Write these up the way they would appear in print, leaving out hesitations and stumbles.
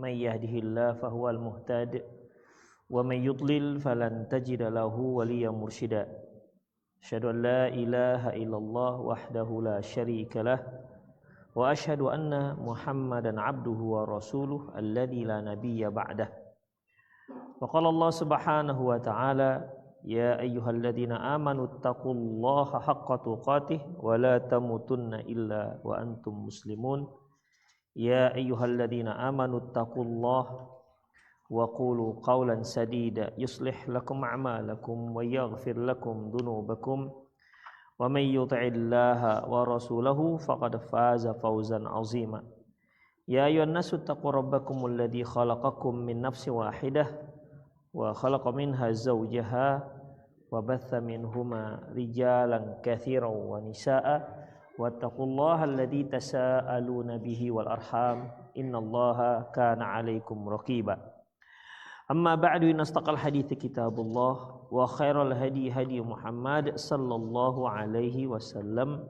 من يهده الله فهو المهتد ومن يضلل فلن تجد له وليا مرشدا أشهد أن لا إله إلا الله وحده لا شريك له وأشهد أن محمدا عبده ورسوله الذي لا نبي بعده وقال الله سبحانه وتعالى يا أيها الذين آمنوا اتقوا الله حق تقاته ولا تموتن إلا وأنتم مسلمون يا أيها الذين آمنوا اتقوا الله وقولوا قولا سديدا يصلح لكم أعمالكم ويغفر لكم ذنوبكم ومن يطع الله ورسوله فقد فاز فوزا عظيما يا أيها الناس اتقوا ربكم الذي خلقكم من نفس واحدة وخلق منها زوجها وبث منهما رجالا كثيرا ونساء واتقوا الله الذي تساءلون به والأرحام إن الله كان عليكم رقيبا أما بعد إن أصدق الحديث كتاب الله وخير الهدي هدي محمد صلى الله عليه وسلم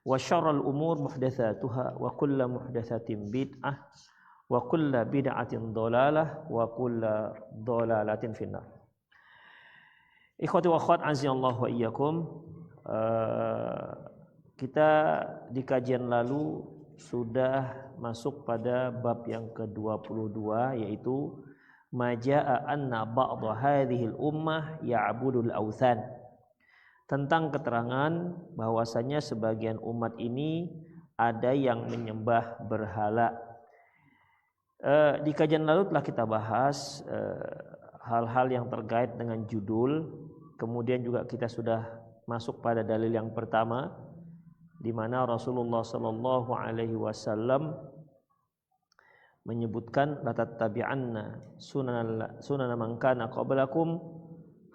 وشر الأمور محدثاتها وكل محدثة بدعة وكل بدعة ضلالة وكل ضلالة في النار. Ikhwati wa akhwat azza wa iyyakum. Kita di kajian lalu sudah masuk pada bab yang ke-22 yaitu majaa anna ba'd hadhil ummah ya'budul authan. Tentang keterangan bahwasanya sebagian umat ini ada yang menyembah berhala. Di kajian lalu telah kita bahas hal-hal yang terkait dengan judul. Kemudian juga kita sudah masuk pada dalil yang pertama di mana Rasulullah sallallahu alaihi wasallam menyebutkan la tattabi'anna sunan man kana qablakum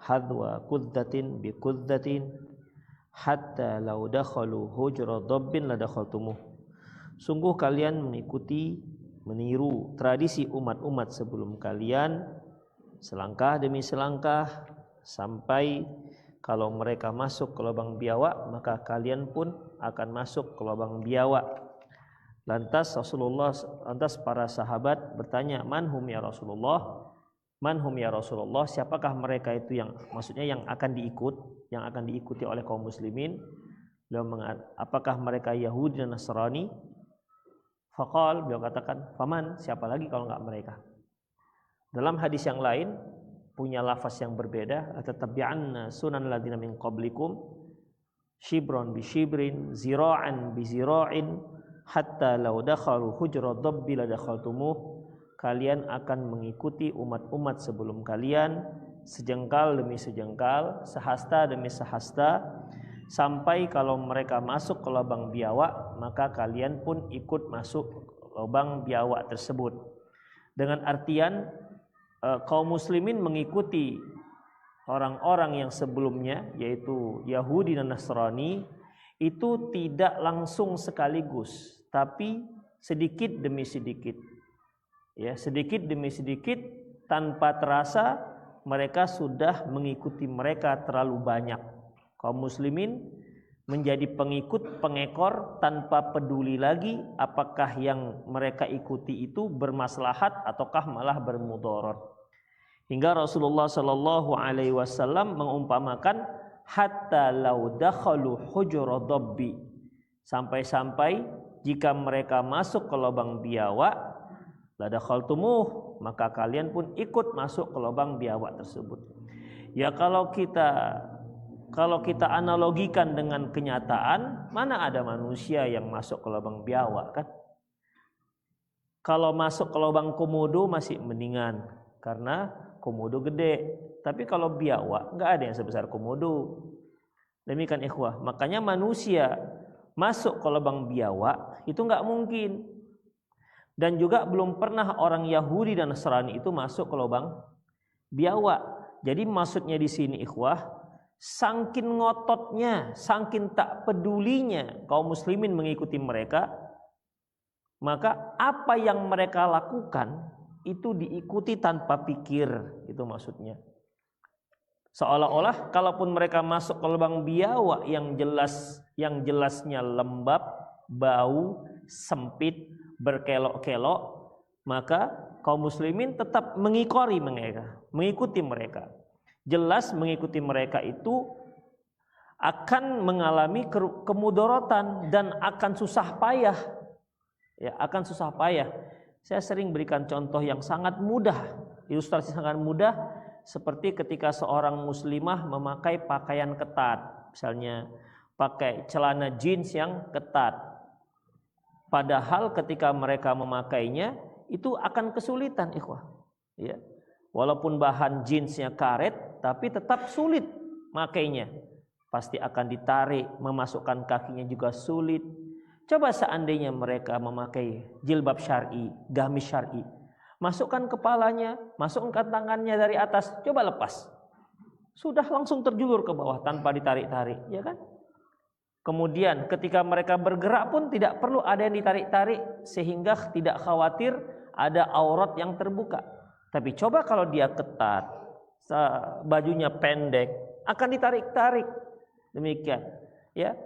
hadwa quddatin bi quddatin hatta law dakhalu hujra dabbin la dakhaltumuh. Sungguh kalian meniru tradisi umat-umat sebelum kalian selangkah demi selangkah sampai kalau mereka masuk ke lubang biawak maka kalian pun akan masuk ke lubang biawak. Lantas para sahabat bertanya, "Manhum ya Rasulullah? Manhum ya Rasulullah? Siapakah mereka itu yang maksudnya yang akan diikuti oleh kaum muslimin?" Apakah mereka Yahudi dan Nasrani? Faqal, beliau katakan, "Faman? Siapa lagi kalau enggak mereka?" Dalam hadis yang lain punya lafaz yang berbeda, "Atatabi'anna sunan ladina min qablikum shibran bi shibrin zira'an bi zira'in hatta law dakhalu hujra dabbi la dakhaltumuh." Kalian akan mengikuti umat-umat sebelum kalian sejengkal demi sejengkal, sehasta demi sehasta, sampai kalau mereka masuk ke lubang biawak maka kalian pun ikut masuk lubang biawak tersebut. Dengan artian kaum muslimin mengikuti orang-orang yang sebelumnya yaitu Yahudi dan Nasrani itu tidak langsung sekaligus tapi sedikit demi sedikit. Ya, sedikit demi sedikit tanpa terasa mereka sudah mengikuti mereka terlalu banyak. Kaum muslimin menjadi pengekor tanpa peduli lagi apakah yang mereka ikuti itu bermaslahat ataukah malah bermudarat. Hingga Rasulullah sallallahu alaihi wasallam mengumpamakan hatta law dakhalu hujra dabbi, sampai-sampai jika mereka masuk ke lubang biawak la dakhaltumuh, maka kalian pun ikut masuk ke lubang biawak tersebut. Ya kalau kita analogikan dengan kenyataan, mana ada manusia yang masuk ke lubang biawak kan? Kalau masuk ke lubang komodo masih mendingan karena komodo gede. Tapi kalau biawak enggak ada yang sebesar komodo. Demikian ikhwah. Makanya manusia masuk ke lubang biawak itu enggak mungkin. Dan juga belum pernah orang Yahudi dan Nasrani itu masuk ke lubang biawak. Jadi maksudnya di sini ikhwah, saking ngototnya, saking tak pedulinya kaum muslimin mengikuti mereka, maka apa yang mereka lakukan itu diikuti tanpa pikir, itu maksudnya. Seolah-olah kalaupun mereka masuk ke lubang biawak yang jelasnya lembab, bau, sempit, berkelok-kelok, maka kaum muslimin tetap mengikuti mereka. Jelas mengikuti mereka itu akan mengalami kemudorotan dan akan susah payah. Ya, akan susah payah. Saya sering berikan contoh yang sangat mudah, ilustrasi sangat mudah, seperti ketika seorang muslimah memakai pakaian ketat, misalnya pakai celana jeans yang ketat. Padahal ketika mereka memakainya itu akan kesulitan, ikhwah. Ya. Walaupun bahan jeansnya karet, tapi tetap sulit makainya. Pasti akan ditarik, memasukkan kakinya juga sulit. Coba seandainya mereka memakai jilbab syar'i, gamis syar'i, masukkan kepalanya, masukkan tangannya dari atas, coba lepas, sudah langsung terjulur ke bawah tanpa ditarik-tarik, ya kan? Kemudian ketika mereka bergerak pun tidak perlu ada yang ditarik-tarik, sehingga tidak khawatir ada aurat yang terbuka. Tapi coba kalau dia ketat, bajunya pendek, akan ditarik-tarik. Demikian, ya.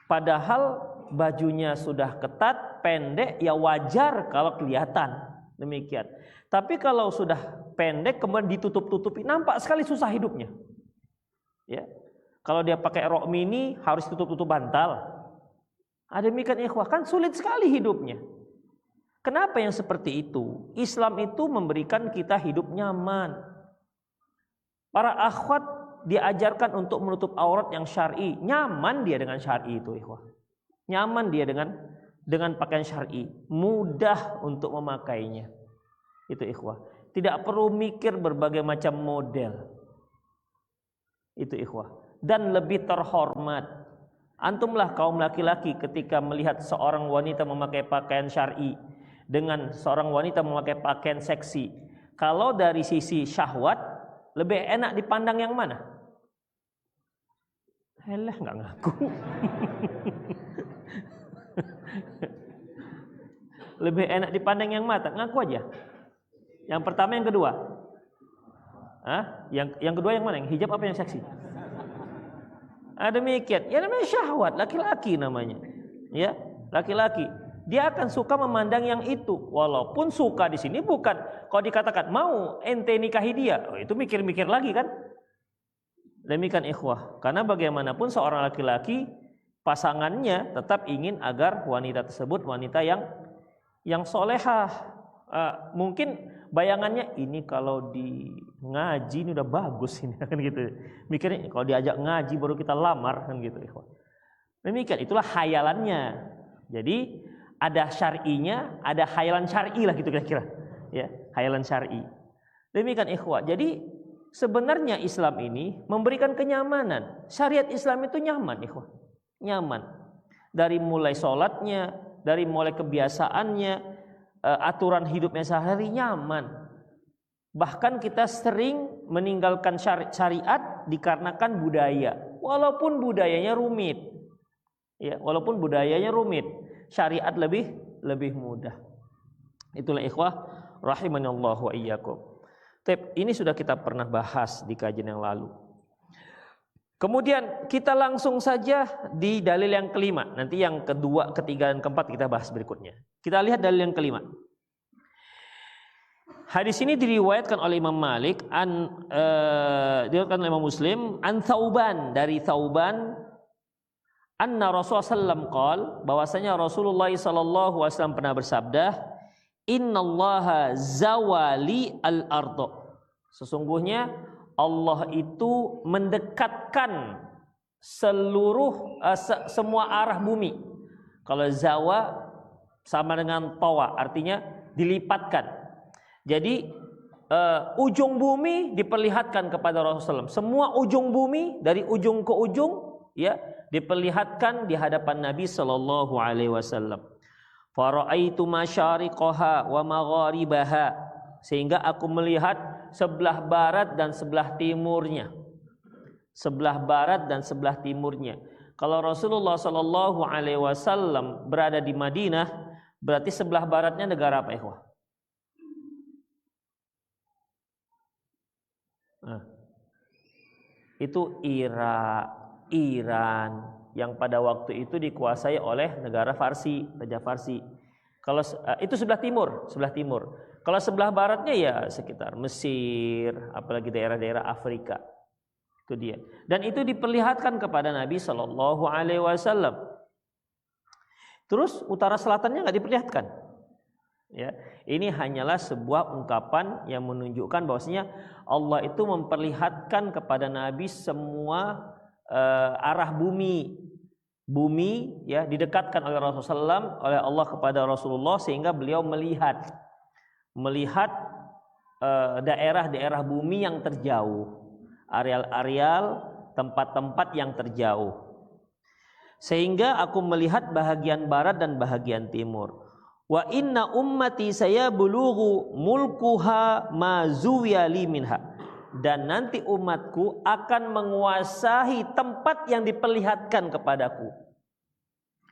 Padahal bajunya sudah ketat, pendek, ya wajar kalau kelihatan. Demikian. Tapi kalau sudah pendek kemudian ditutup-tutupi, nampak sekali susah hidupnya. Ya. Kalau dia pakai rok mini harus tutup-tutup bantal. Demikian ikhwah, kan sulit sekali hidupnya. Kenapa yang seperti itu? Islam itu memberikan kita hidup nyaman. Para akhwat diajarkan untuk menutup aurat yang syar'i. Nyaman dia dengan syar'i itu, ikhwah. Nyaman dia dengan pakaian syar'i. Mudah untuk memakainya. Itu ikhwah. Tidak perlu mikir berbagai macam model. Itu ikhwah. Dan lebih terhormat. Antumlah kaum laki-laki ketika melihat seorang wanita memakai pakaian syar'i dengan seorang wanita memakai pakaian seksi. Kalau dari sisi syahwat, lebih enak dipandang yang mana? Elah, nggak ngaku. Lebih enak dipandang yang mata, ngaku aja. Yang pertama, yang kedua. Yang kedua yang mana? Yang hijab apa yang seksi? Demikian. Ya namanya syahwat, laki-laki namanya. Ya, laki-laki. Dia akan suka memandang yang itu. Walaupun suka di sini bukan kalau dikatakan mau ente nikahi dia, itu mikir-mikir lagi kan? Demikian ikhwah. Karena bagaimanapun seorang laki-laki pasangannya tetap ingin agar wanita tersebut wanita yang solehah. Mungkin bayangannya ini kalau di ngaji ini udah bagus ini kan gitu. Mikirnya kalau diajak ngaji baru kita lamar kan gitu ikhwah. Demikian, itulah khayalannya. Jadi ada syar'inya, ada khayalan syar'i lah gitu kira-kira. Ya, khayalan syar'i. Demikian ikhwah. Jadi sebenarnya Islam ini memberikan kenyamanan. Syariat Islam itu nyaman ikhwah. Nyaman. Dari mulai sholatnya, dari mulai kebiasaannya, aturan hidupnya sehari nyaman. Bahkan kita sering meninggalkan syariat dikarenakan budaya. Walaupun budayanya rumit. Ya, walaupun budayanya rumit. Syariat lebih mudah. Itulah ikhwah rahimanallahu wa iyyakum. Ini sudah kita pernah bahas di kajian yang lalu. Kemudian kita langsung saja di dalil yang kelima. Nanti yang kedua, ketiga, dan keempat kita bahas berikutnya. Kita lihat dalil yang kelima. Hadis ini diriwayatkan oleh Imam Malik, diriwayatkan oleh Imam Muslim, an Thauban, dari Thauban, anna Rasulullah sallallahu qol, bahwasanya Rasulullah sallallahu alaihi wasallam pernah bersabda, innallaha zawali al-ardh. Sesungguhnya Allah itu mendekatkan semua arah bumi. Kalau zawa sama dengan tawa, artinya dilipatkan. Jadi ujung bumi diperlihatkan kepada Rasulullah. Semua ujung bumi dari ujung ke ujung, ya, diperlihatkan di hadapan Nabi sallallahu alaihi wasallam. Fara'aitu masyariqaha wa magharibaha, sehingga aku melihat sebelah barat dan sebelah timurnya. Sebelah barat dan sebelah timurnya. Kalau Rasulullah sallallahu alaihi wasallam berada di Madinah, berarti sebelah baratnya negara apa, ikhwah? Itu Iran yang pada waktu itu dikuasai oleh negara Farsi, Raja Farsi. Kalau itu sebelah timur. Kalau sebelah baratnya ya sekitar Mesir, apalagi daerah-daerah Afrika. Itu dia. Dan itu diperlihatkan kepada Nabi Shallallahu Alaihi Wasallam. Terus utara selatannya nggak diperlihatkan. Ya, ini hanyalah sebuah ungkapan yang menunjukkan bahwasanya Allah itu memperlihatkan kepada Nabi semua arah bumi. Bumi ya didekatkan oleh Rasulullah SAW, oleh Allah kepada Rasulullah sehingga beliau melihat daerah-daerah bumi yang terjauh, areal-areal tempat-tempat yang terjauh. Sehingga aku melihat bahagian barat dan bahagian timur. Wa inna ummati sayabulughu mulkuha ma zuwiyali minha. Dan nanti umatku akan menguasai tempat yang diperlihatkan kepadaku.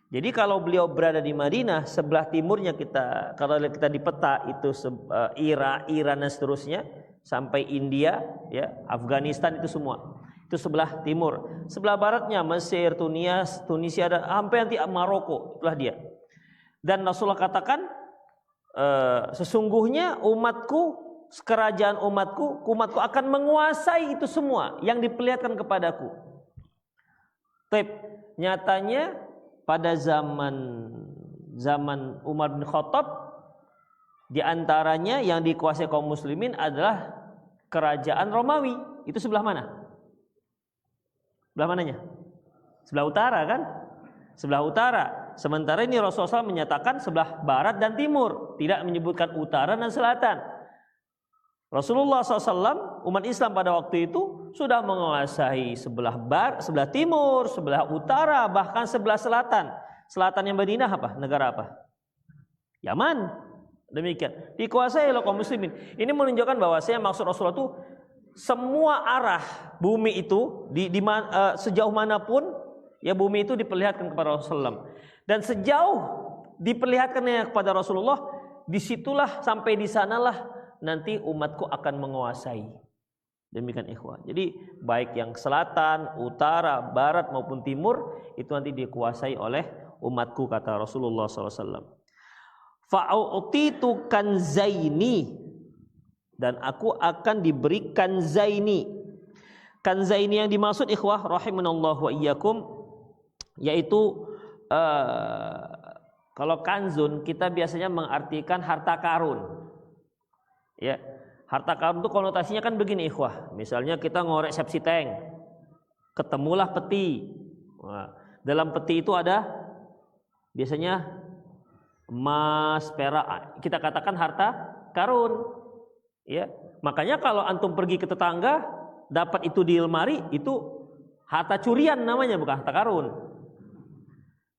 Jadi kalau beliau berada di Madinah, sebelah timurnya kalau kita di peta itu Iran dan seterusnya sampai India, ya, Afghanistan itu semua. Itu sebelah timur. Sebelah baratnya Mesir, Tunisia dan sampai nanti Maroko, itulah dia. Dan Rasulullah katakan sesungguhnya umatku, kerajaan umatku akan menguasai itu semua yang diperlihatkan kepadaku. Tapi nyatanya pada zaman Umar bin Khattab, di antaranya yang dikuasai kaum muslimin adalah kerajaan Romawi. Itu sebelah mana? Sebelah mananya? Sebelah utara kan? Sebelah utara. Sementara ini Rasulullah SAW menyatakan sebelah barat dan timur, tidak menyebutkan utara dan selatan. Rasulullah SAW, umat Islam pada waktu itu sudah menguasai sebelah barat, sebelah timur, sebelah utara, bahkan sebelah selatan. Selatannya Madinah apa? Negara apa? Yaman. Demikian. Dikuasai oleh kaum muslimin. Ini menunjukkan bahwasanya maksud Rasulullah itu semua arah bumi itu sejauh manapun ya bumi itu diperlihatkan kepada Rasulullah. Dan sejauh diperlihatkannya kepada Rasulullah, disitulah sampai di sanalah nanti umatku akan menguasai. Demikian ikhwan. Jadi baik yang selatan, utara, barat maupun timur itu nanti dikuasai oleh umatku, kata Rasulullah SAW. Fa'utitu kanzaini, dan aku akan diberikan zaini. Kanzaini yang dimaksud ikhwah rahimanallahu wa iyyakum yaitu kalau kanzun kita biasanya mengartikan harta karun. Ya, harta karun itu konotasinya kan begini ikhwah. Misalnya kita ngorek sepsi tank, ketemulah peti. Nah, dalam peti itu ada biasanya emas, perak. Kita katakan harta karun. Ya, makanya kalau antum pergi ke tetangga dapat itu di lemari, itu harta curian namanya, bukan harta karun.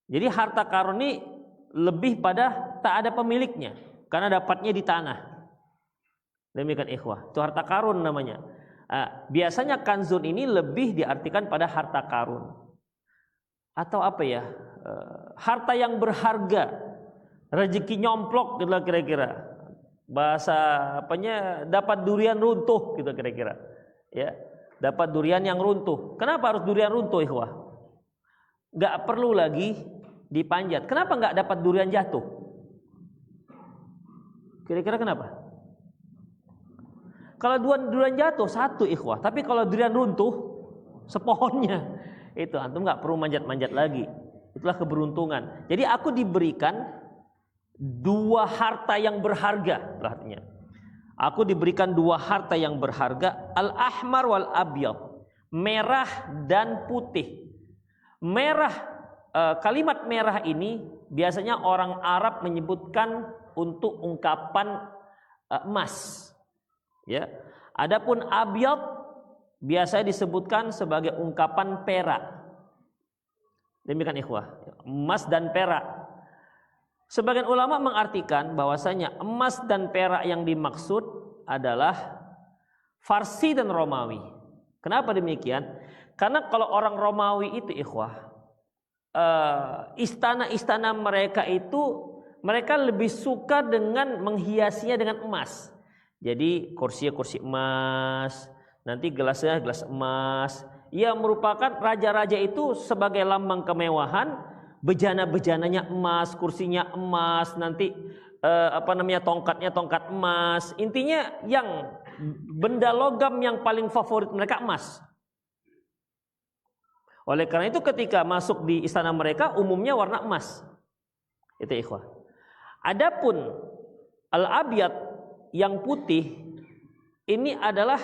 Jadi harta karun ini lebih pada tak ada pemiliknya karena dapatnya di tanah. Demikian ikhwah, itu harta karun namanya. Biasanya kanzun ini lebih diartikan pada harta karun atau apa ya, harta yang berharga, rezeki nyomplok gitu kira-kira. Bahasa apanya, dapat durian runtuh gitu kira-kira. Ya, dapat durian yang runtuh. Kenapa harus durian runtuh ikhwah? Gak perlu lagi dipanjat. Kenapa nggak dapat durian jatuh? Kira-kira kenapa? Kalau durian jatuh satu ikhwah, tapi kalau durian runtuh sepohonnya, itu antum nggak perlu manjat-manjat lagi. Itulah keberuntungan. Jadi aku diberikan dua harta yang berharga, artinya. Aku diberikan dua harta yang berharga, al-ahmar wal abyad, merah dan putih. Merah, kalimat merah ini biasanya orang Arab menyebutkan untuk ungkapan emas. Ya. Adapun abyad biasanya disebutkan sebagai ungkapan perak. Demikian ikhwah, emas dan perak. Sebagian ulama mengartikan bahwasanya emas dan perak yang dimaksud adalah Farsi dan Romawi. Kenapa demikian? Karena kalau orang Romawi itu ikhwah, istana-istana mereka itu mereka lebih suka dengan menghiasinya dengan emas. Jadi kursi emas, nanti gelasnya gelas emas. Ia merupakan raja-raja itu sebagai lambang kemewahan, bejana-bejananya emas, kursinya emas, nanti tongkatnya tongkat emas. Intinya yang benda logam yang paling favorit mereka emas. Oleh karena itu ketika masuk di istana mereka umumnya warna emas. Itu ikhwah. Adapun al-abyad yang putih ini adalah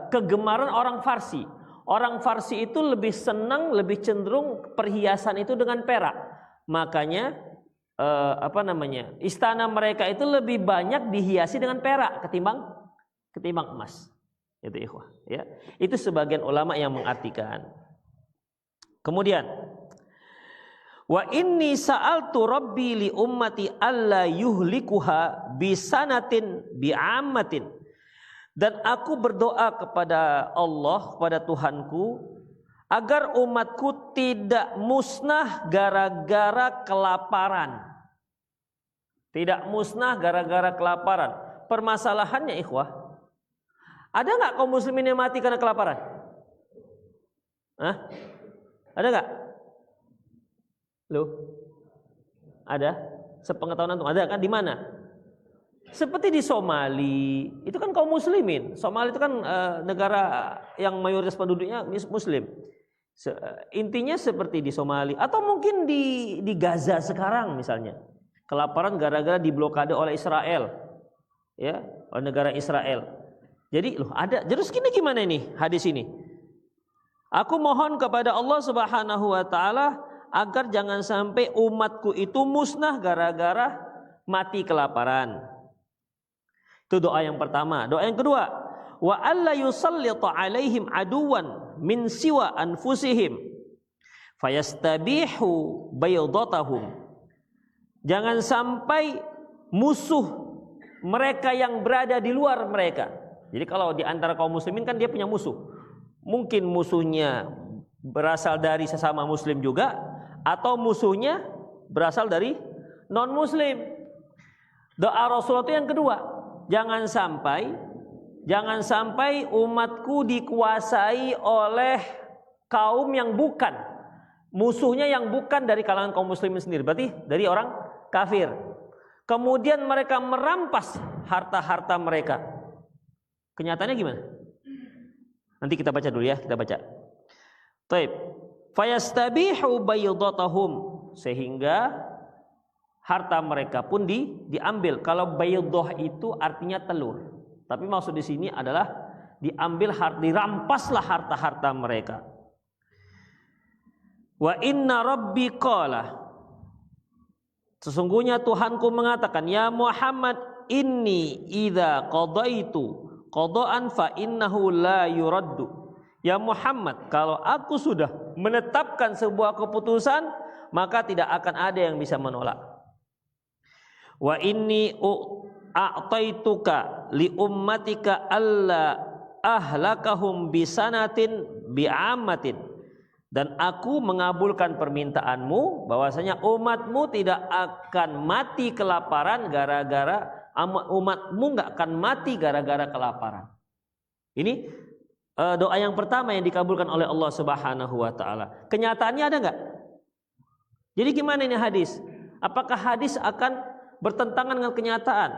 kegemaran orang Farsi. Orang Farsi itu lebih senang, lebih cenderung perhiasan itu dengan perak. Makanya istana mereka itu lebih banyak dihiasi dengan perak ketimbang emas. Itu ikhwah, ya. Itu sebagian ulama yang mengartikan. Kemudian wa inni sa'altu rabbi li ummati alla yuhlikuha bisanatin bi'ammatin. Dan aku berdoa kepada Allah, kepada Tuhanku, agar umatku tidak musnah gara-gara kelaparan. Tidak musnah gara-gara kelaparan. Permasalahannya ikhwah, ada nggak kaum muslimin yang mati karena kelaparan? Hah? Ada nggak? Loh? Ada? Sepengetahuan antum ada kan? Di mana? Seperti di Somali, itu kan kaum muslimin. Somali itu kan negara yang mayoritas penduduknya muslim. Intinya seperti di Somali atau mungkin di Gaza sekarang misalnya. Kelaparan gara-gara diblokade oleh Israel. Ya, oleh negara Israel. Jadi ada. Terus gimana ini hadis ini? Aku mohon kepada Allah Subhanahu wa taala agar jangan sampai umatku itu musnah gara-gara mati kelaparan. Itu doa yang pertama. Doa yang kedua, wa alla yusallita alaihim aduwan min siwa anfusihim fayastabihu baydatahum. Jangan sampai musuh mereka yang berada di luar mereka. Jadi kalau di antara kaum muslimin kan dia punya musuh. Mungkin musuhnya berasal dari sesama muslim juga, atau musuhnya berasal dari non muslim. Doa Rasulullah itu yang kedua, jangan sampai umatku dikuasai oleh kaum yang bukan musuhnya, yang bukan dari kalangan kaum muslimin sendiri, berarti dari orang kafir. Kemudian mereka merampas harta-harta mereka. Kenyataannya gimana? Nanti kita baca dulu ya, kita baca. Taib. Fayastabihu baydatahum, sehingga harta mereka pun diambil. Kalau baydah itu artinya telur. Tapi maksud di sini adalah dirampaslah harta-harta mereka. Wa inna rabbi qala, sesungguhnya Tuhanku mengatakan, ya Muhammad, inni idza qadaitu qadaan fa innahu la yuraddu. Ya Muhammad, kalau aku sudah menetapkan sebuah keputusan, maka tidak akan ada yang bisa menolak. Wa inni a'taituka li ummatika alla ahlakahum bisanatin bi'ammatin. Dan aku mengabulkan permintaanmu bahwasanya umatmu tidak akan mati kelaparan gara-gara, umatmu nggak akan mati gara-gara kelaparan. Ini doa yang pertama yang dikabulkan oleh Allah Subhanahu wa taala. Kenyataannya ada nggak? Jadi gimana ini hadis? Apakah hadis akan bertentangan dengan kenyataan?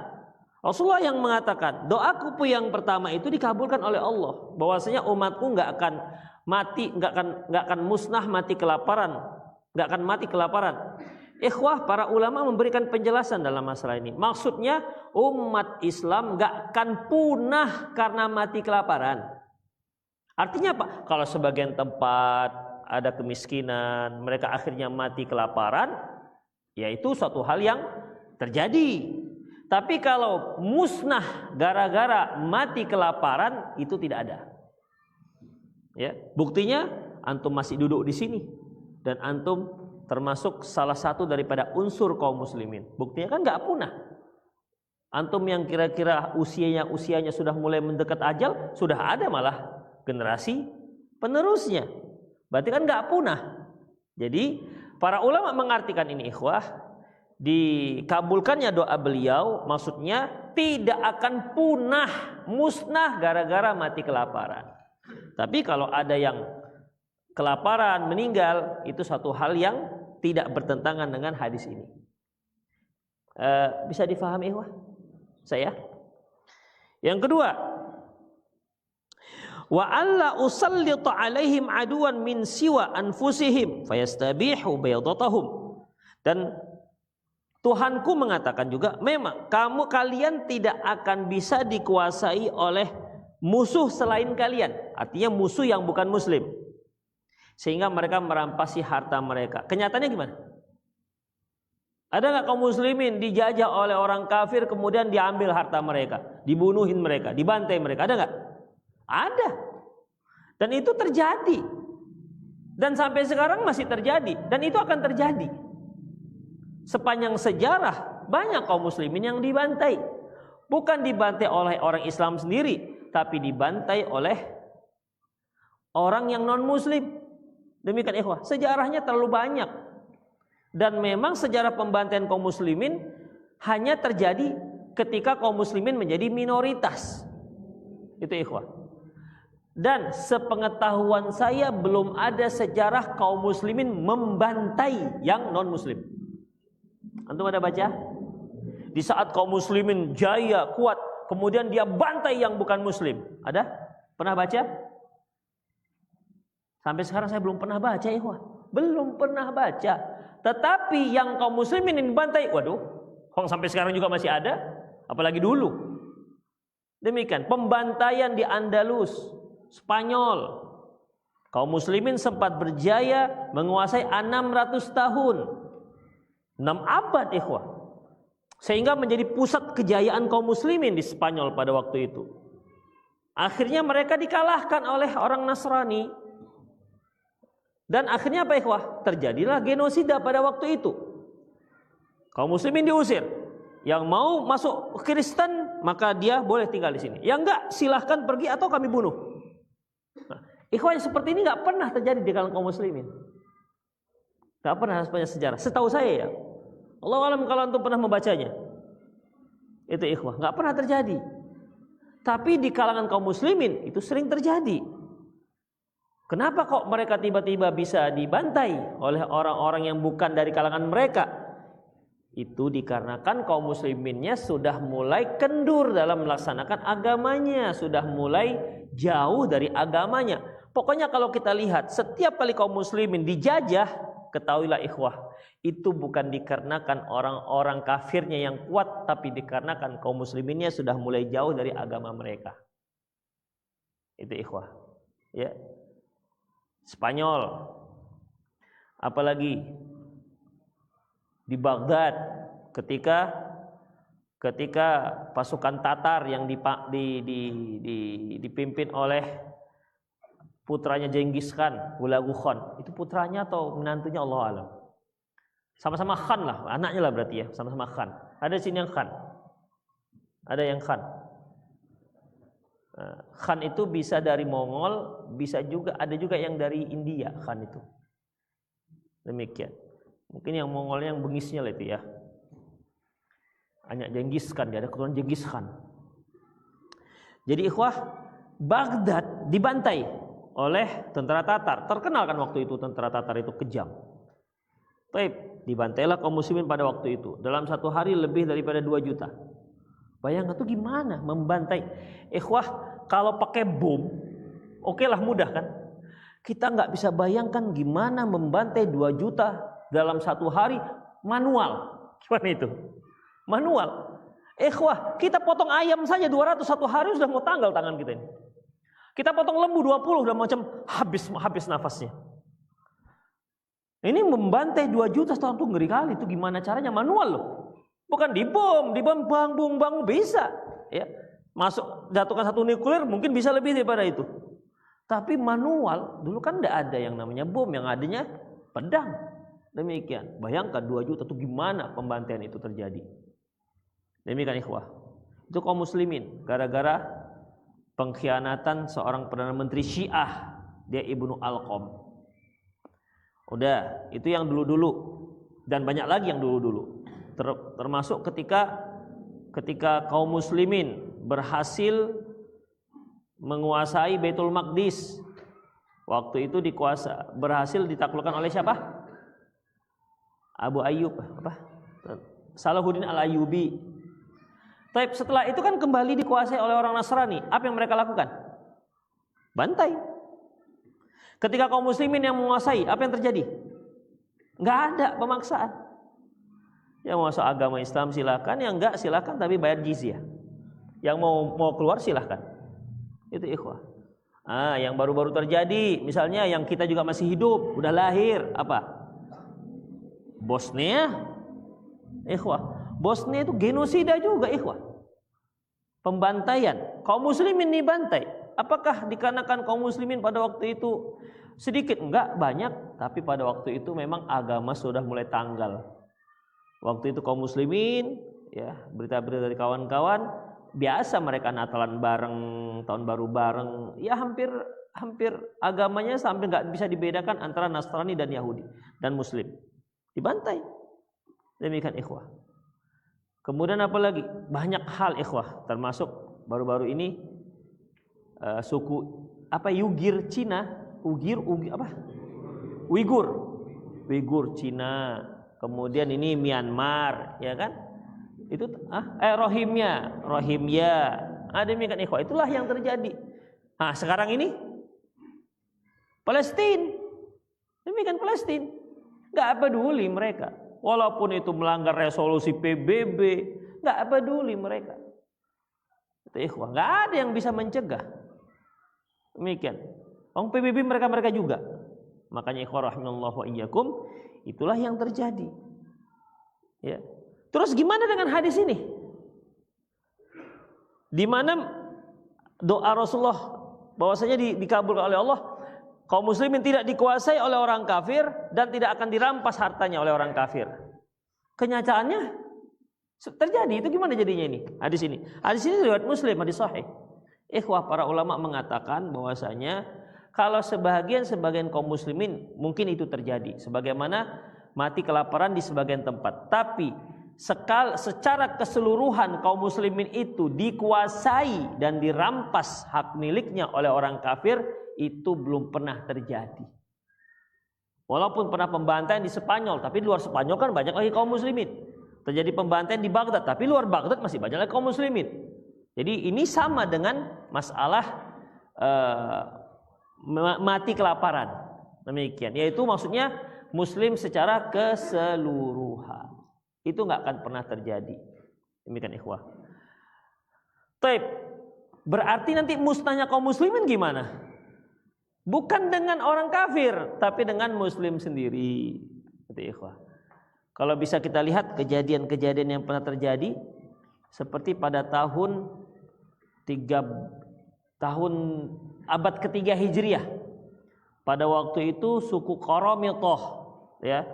Rasulullah yang mengatakan, doaku yang pertama itu dikabulkan oleh Allah, bahwasanya umatku nggak akan mati, nggak akan musnah mati kelaparan, nggak akan mati kelaparan. Ikhwah, para ulama memberikan penjelasan dalam masalah ini. Maksudnya umat Islam nggak akan punah karena mati kelaparan. Artinya apa? Kalau sebagian tempat ada kemiskinan, mereka akhirnya mati kelaparan, ya itu suatu hal yang terjadi. Tapi kalau musnah gara-gara mati kelaparan, itu tidak ada. Ya, buktinya antum masih duduk di sini dan antum termasuk salah satu daripada unsur kaum muslimin. Buktinya kan nggak punah. Antum yang kira-kira usianya sudah mulai mendekat ajal, sudah ada malah generasi penerusnya. Berarti kan nggak punah. Jadi para ulama mengartikan ini, ikhwah, dikabulkannya doa beliau maksudnya tidak akan punah, musnah gara-gara mati kelaparan. Tapi kalau ada yang kelaparan meninggal, itu satu hal yang tidak bertentangan dengan hadis ini. Bisa difahami ikhwah saya? Yang kedua, wa alla usallita alaihim aduan min siwa anfusihim fayastabihu baydatahum. Dan Tuhanku mengatakan juga, memang kalian tidak akan bisa dikuasai oleh musuh selain kalian, artinya musuh yang bukan muslim, sehingga mereka merampasi harta mereka. Kenyataannya gimana? Ada nggak kaum muslimin dijajah oleh orang kafir kemudian diambil harta mereka, dibunuhin mereka, dibantai mereka? Ada nggak? Ada. Dan itu terjadi. Dan sampai sekarang masih terjadi. Dan itu akan terjadi. Sepanjang sejarah banyak kaum muslimin yang dibantai. Bukan dibantai oleh orang Islam sendiri, tapi dibantai oleh orang yang non muslim. Demikian ikhwah, sejarahnya terlalu banyak. Dan memang sejarah pembantaian kaum muslimin hanya terjadi ketika kaum muslimin menjadi minoritas. Itu ikhwah. Dan sepengetahuan saya belum ada sejarah kaum muslimin membantai yang non muslim. Antum ada baca? Di saat kaum muslimin jaya, kuat, kemudian dia bantai yang bukan muslim. Ada? Pernah baca? Sampai sekarang saya belum pernah baca, ikhwah. Belum pernah baca. Tetapi yang kaum muslimin ini bantai, waduh, sampai sekarang juga masih ada, apalagi dulu. Demikian, pembantaian di Andalus, Spanyol. Kaum muslimin sempat berjaya menguasai 600 tahun. 6 abad ikhwah. Sehingga menjadi pusat kejayaan kaum muslimin di Spanyol pada waktu itu. Akhirnya mereka dikalahkan oleh orang Nasrani. Dan akhirnya apa ikhwah? Terjadilah genosida pada waktu itu. Kaum muslimin diusir. Yang mau masuk Kristen maka dia boleh tinggal di sini. Yang enggak silahkan pergi atau kami bunuh. Nah, ikhwah seperti ini enggak pernah terjadi di kalangan kaum muslimin. Enggak pernah sepanjang sejarah. Setahu saya ya. Allah alam kalau antum pernah membacanya. Itu ikhwah, enggak pernah terjadi. Tapi di kalangan kaum muslimin itu sering terjadi. Kenapa kok mereka tiba-tiba bisa dibantai oleh orang-orang yang bukan dari kalangan mereka? Itu dikarenakan kaum musliminnya sudah mulai kendur dalam melaksanakan agamanya, sudah mulai jauh dari agamanya. Pokoknya kalau kita lihat setiap kali kaum muslimin dijajah, ketahuilah ikhwah, itu bukan dikarenakan orang-orang kafirnya yang kuat, tapi dikarenakan kaum musliminnya sudah mulai jauh dari agama mereka. Itu ikhwah. Ya. Spanyol. Apalagi di Baghdad ketika pasukan Tatar yang dipimpin oleh putranya Genghis Khan, Hulagu Khan. Itu putranya atau menantunya Allah alam. Sama-sama Khan lah, anaknya lah berarti ya, sama-sama Khan. Ada sini yang Khan. Ada yang Khan. Khan itu bisa dari Mongol, bisa juga ada juga yang dari India, Khan itu. Demikian. Mungkin yang Mongolnya yang bengisnya lah itu ya. Anak Genghis Khan, dia ada keturunan Genghis Khan. Jadi ikhwah, Baghdad dibantai oleh tentara Tatar. Terkenal kan waktu itu tentara Tatar itu kejam. Baik, dibantailah kaum muslimin pada waktu itu. Dalam satu hari lebih daripada 2 juta. Bayangkan tuh gimana membantai. Ikhwah, kalau pakai bom, oke lah mudah kan. Kita nggak bisa bayangkan gimana membantai 2 juta dalam satu hari manual. Gimana itu? Manual. Ikhwah, kita potong ayam saja 200 satu hari sudah mau tanggal tangan kita ini. Kita potong lembu 20 udah macam habis nafasnya. Ini membantai 2 juta setahun tuh ngeri kali. Itu gimana caranya? Manual loh. Bukan dibom bang bisa. Ya, masuk jatuhkan satu nuklir mungkin bisa lebih daripada itu. Tapi manual, dulu kan tidak ada yang namanya bom, yang adanya pedang. Demikian. Bayangkan 2 juta itu gimana pembantaian itu terjadi. Demikian ikhwah. Itu kaum muslimin gara-gara pengkhianatan seorang perdana menteri Syiah, dia Ibnu Alqam. Udah, itu yang dulu-dulu dan banyak lagi yang dulu-dulu. Termasuk ketika kaum muslimin berhasil menguasai Baitul Maqdis. Waktu itu berhasil ditaklukkan oleh siapa? Abu Ayyub apa? Salahuddin Al-Ayyubi. Tapi setelah itu kan kembali dikuasai oleh orang Nasrani. Apa yang mereka lakukan? Bantai. Ketika kaum muslimin yang menguasai, apa yang terjadi? Nggak ada pemaksaan. Yang mau masuk agama Islam silakan, yang enggak silakan tapi bayar jizyah. Yang mau keluar silakan. Itu ikhwah. Yang baru-baru terjadi, misalnya yang kita juga masih hidup, udah lahir, apa? Bosnia, ikhwah. Bosnia itu genosida juga, ikhwah. Pembantaian. Kaum muslimin dibantai. Apakah dikarenakan kaum muslimin pada waktu itu sedikit? Enggak, banyak. Tapi pada waktu itu memang agama sudah mulai tanggal. Waktu itu kaum muslimin, ya, berita-berita dari kawan-kawan, biasa mereka Natalan bareng, tahun baru bareng, ya hampir agamanya sampai nggak bisa dibedakan antara Nasrani dan Yahudi dan Muslim. Dibantai. Demikian ikhwah. Kemudian apa lagi? Banyak hal ikhwah, termasuk baru-baru ini suku apa Uyghur Cina, Uyghur Cina. Kemudian ini Myanmar, ya kan? Itu Rohingya. Demikian ikhwah, itulah yang terjadi. Sekarang ini Palestina. Demikian Palestina. Enggak peduli mereka. Walaupun itu melanggar resolusi PBB, enggak peduli mereka. Itu ikhwah, enggak ada yang bisa mencegah. Demikian. PBB mereka juga. Makanya ikhwah rahimallahu wa iyyakum, itulah yang terjadi. Ya. Terus gimana dengan hadis ini? Di mana doa Rasulullah bahwasanya dikabulkan oleh Allah, kaum muslimin tidak dikuasai oleh orang kafir dan tidak akan dirampas hartanya oleh orang kafir. Kenyataannya terjadi. Itu gimana jadinya ini? Hadis ini riwayat Muslim, hadis sahih. Ikhwah, para ulama mengatakan bahwasanya kalau sebagian kaum muslimin mungkin itu terjadi, sebagaimana mati kelaparan di sebagian tempat. Tapi secara keseluruhan kaum muslimin itu dikuasai dan dirampas hak miliknya oleh orang kafir, itu belum pernah terjadi. Walaupun pernah pembantaian di Spanyol, tapi di luar Spanyol kan banyak lagi kaum muslimin. Terjadi pembantaian di Baghdad, tapi luar Baghdad masih banyak lagi kaum muslimin. Jadi ini sama dengan masalah mati kelaparan. Demikian, yaitu maksudnya muslim secara keseluruhan. Itu nggak akan pernah terjadi. Demikian ikhwah. Taib. Berarti nanti musnahnya kaum muslimin gimana? Bukan dengan orang kafir, tapi dengan muslim sendiri. Itu ikhwah. Kalau bisa kita lihat kejadian-kejadian yang pernah terjadi, seperti pada tahun abad ketiga Hijriah. Pada waktu itu suku Qaramithah, ya,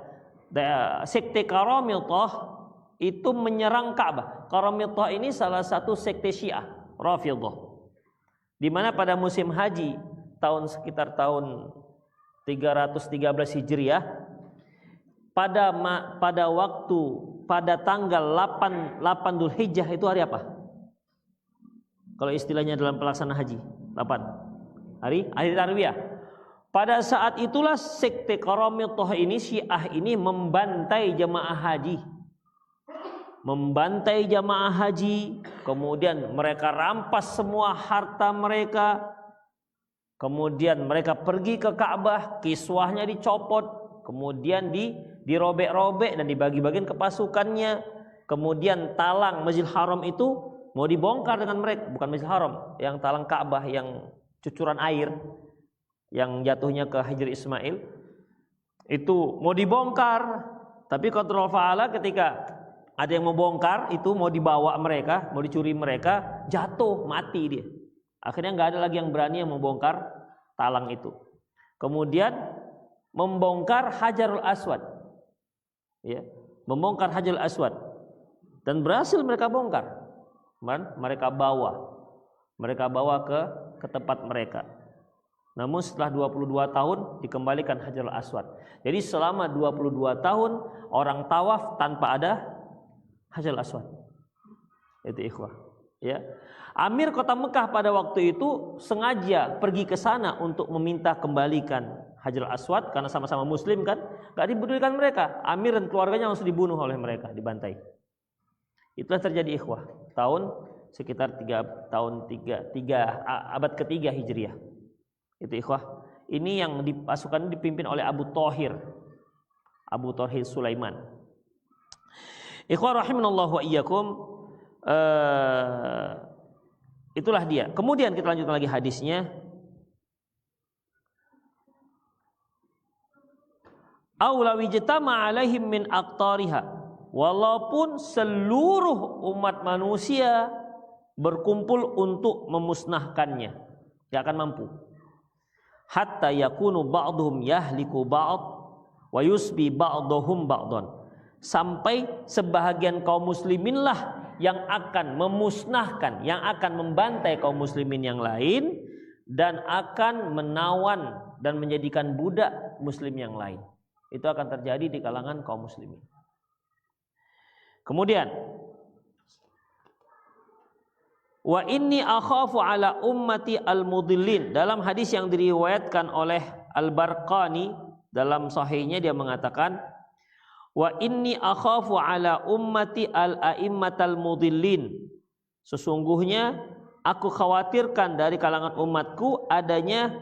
sekte Qaramithah itu menyerang Ka'bah. Qaramithah ini salah satu sekte Syiah Rafidhah, di mana pada musim haji sekitar tahun 313 Hijriah, pada tanggal 8 Dzulhijjah itu hari apa? Kalau istilahnya dalam pelaksanaan haji, 8 hari tarwiyah. Pada saat itulah sekte Qaramithah ini, Syiah ini membantai jamaah haji, kemudian mereka rampas semua harta mereka, kemudian mereka pergi ke Ka'bah, kiswahnya dicopot, kemudian dirobek-robek dan dibagi-bagiin ke pasukannya, kemudian talang Masjidil Haram itu mau dibongkar dengan mereka, bukan Masjidil Haram, yang talang Ka'bah yang cucuran air yang jatuhnya ke Hijri Ismail itu mau dibongkar, tapi kontrol fa'ala ketika ada yang mau bongkar itu, mau dibawa mereka, mau dicuri mereka, jatuh mati dia. Akhirnya nggak ada lagi yang berani yang membongkar talang itu. Kemudian membongkar Hajarul Aswad, ya, membongkar Hajarul Aswad, dan berhasil mereka bongkar. Mereka bawa ke tempat mereka. Namun setelah 22 tahun dikembalikan Hajarul Aswad. Jadi selama 22 tahun orang tawaf tanpa ada Hajarul Aswad. Itu ikhwah, ya. Amir kota Mekah pada waktu itu sengaja pergi ke sana untuk meminta kembalikan Hajarul Aswad karena sama-sama muslim kan, enggak dipedulikan mereka. Amir dan keluarganya langsung dibunuh oleh mereka, dibantai. Itulah terjadi ikhwah tahun sekitar 3 abad ketiga Hijriah. Itu ikhwah. Ini yang pasukan dipimpin oleh Abu Thahir Sulaiman. Ikhwah rahimanallahu wa iyyakum, itulah dia. Kemudian kita lanjutkan lagi hadisnya. Aula wijtama alaihim min aqtariha, walaupun seluruh umat manusia berkumpul untuk memusnahkannya, tidak akan mampu. Hatta yakunu ba'dhum yahliku ba'd wa yusbi ba'dhum ba'dhan, sampai sebahagian kaum muslimin lah yang akan memusnahkan, yang akan membantai kaum muslimin yang lain, dan akan menawan dan menjadikan budak muslim yang lain. Itu akan terjadi di kalangan kaum muslimin. Kemudian, wa inni akhafu ala ummati al-mudillin, dalam hadis yang diriwayatkan oleh Al-Barqani dalam sahihnya, dia mengatakan, wa inni akhafu ala ummati al-a'immatal mudillin, sesungguhnya aku khawatirkan dari kalangan umatku adanya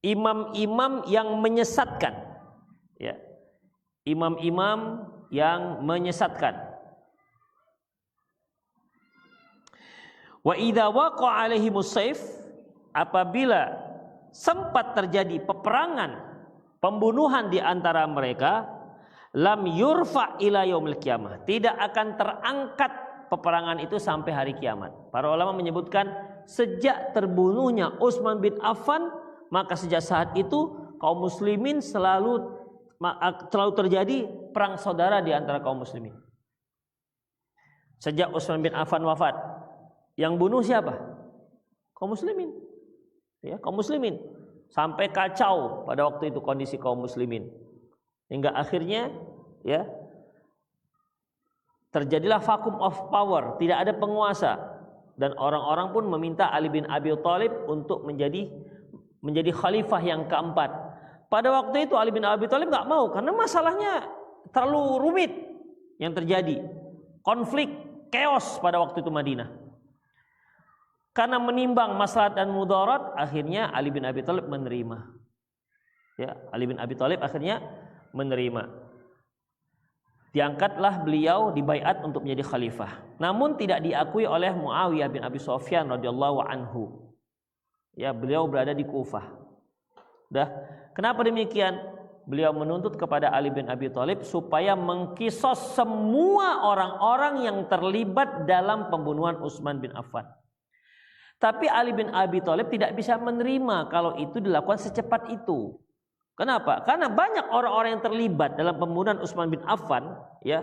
imam-imam yang menyesatkan. Ya, imam-imam yang menyesatkan. Wa idza waqa'a alaihimus saif, apabila sempat terjadi peperangan, pembunuhan di antara mereka, lam yurfa ila yaumil qiyamah, tidak akan terangkat peperangan itu sampai hari kiamat. Para ulama menyebutkan sejak terbunuhnya Utsman bin Affan, maka sejak saat itu kaum muslimin selalu terjadi perang saudara di antara kaum muslimin. Sejak Utsman bin Affan wafat, yang bunuh siapa? Kaum muslimin. Ya, kaum muslimin. Sampai kacau pada waktu itu kondisi kaum muslimin. Hingga akhirnya ya terjadilah vacuum of power, tidak ada penguasa, dan orang-orang pun meminta Ali bin Abi Thalib untuk menjadi khalifah yang keempat. Pada waktu itu Ali bin Abi Thalib nggak mau karena masalahnya terlalu rumit yang terjadi, konflik, chaos pada waktu itu Madinah. Karena menimbang maslahat dan mudarat, akhirnya Ali bin Abi Thalib menerima. Ya, Ali bin Abi Thalib akhirnya menerima. Diangkatlah beliau, dibaiat untuk menjadi khalifah. Namun tidak diakui oleh Muawiyah bin Abi Sufyan radhiyallahu anhu. Ya, beliau berada di Kufah. Kenapa demikian? Beliau menuntut kepada Ali bin Abi Thalib supaya mengkisos semua orang-orang yang terlibat dalam pembunuhan Utsman bin Affan. Tapi Ali bin Abi Thalib tidak bisa menerima kalau itu dilakukan secepat itu. Kenapa? Karena banyak orang-orang yang terlibat dalam pembunuhan Utsman bin Affan, ya,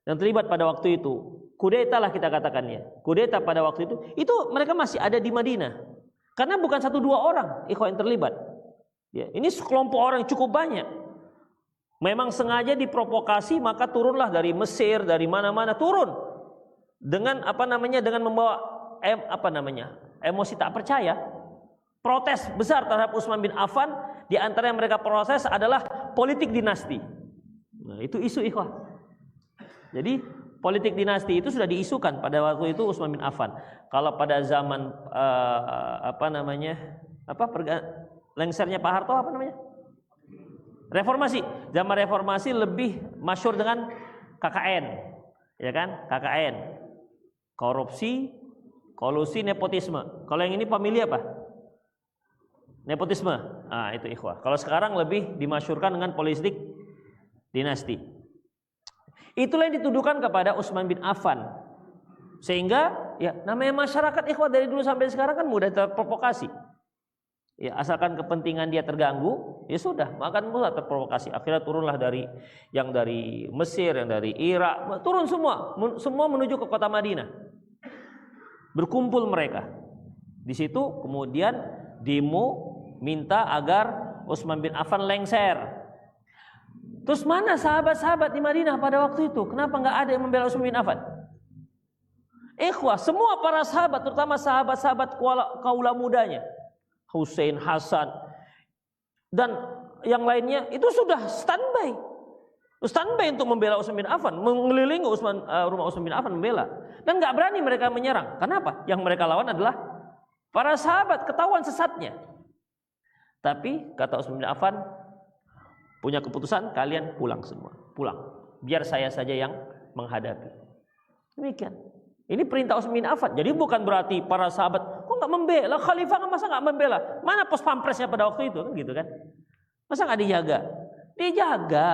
yang terlibat pada waktu itu. Kudeta lah kita katakannya. Kudeta pada waktu itu mereka masih ada di Madinah. Karena bukan 1-2 orang ikhwan yang terlibat. Ya, ini sekelompok orang yang cukup banyak. Memang sengaja diprovokasi, maka turunlah dari Mesir, dari mana-mana turun dengan dengan membawa emosi tak percaya, protes besar terhadap Utsman bin Affan. Di antara yang mereka proses adalah politik dinasti. Nah, itu isu ikhwah. Jadi politik dinasti itu sudah diisukan pada waktu itu Utsman bin Affan. Kalau pada zaman lengsernya Pak Harto reformasi. Zaman reformasi lebih masyhur dengan KKN. Ya kan? KKN. Korupsi, kolusi, nepotisme. Kalau yang ini pemilih apa? Nepotisme. Nah, itu ikhwah. Kalau sekarang lebih dimasyhurkan dengan politik dinasti. Itulah yang dituduhkan kepada Utsman bin Affan. Sehingga ya namanya masyarakat ikhwah dari dulu sampai sekarang kan mudah terprovokasi. Ya, asalkan kepentingan dia terganggu, ya sudah, maka mudah terprovokasi. Akhirnya turunlah dari Mesir, yang dari Irak, turun semua menuju ke kota Madinah. Berkumpul mereka. Di situ kemudian demo minta agar Utsman bin Affan lengser. Terus mana sahabat-sahabat di Madinah pada waktu itu? Kenapa nggak ada yang membela Utsman bin Affan? Ikhwah, semua para sahabat, terutama sahabat-sahabat kaula mudanya, Husain, Hasan, dan yang lainnya itu sudah standby standby untuk membela Utsman bin Affan, mengelilingi rumah Utsman bin Affan membela, dan nggak berani mereka menyerang. Kenapa? Yang mereka lawan adalah para sahabat, ketahuan sesatnya. Tapi kata Utsman bin Affan, punya keputusan, kalian pulang semua, pulang, biar saya saja yang menghadapi. Demikian. Ini perintah Utsman bin Affan. Jadi bukan berarti para sahabat kok nggak membela, khalifah masa nggak membela? Mana pos pampresnya pada waktu itu, kan gitu kan? Masa nggak dijaga? Dijaga.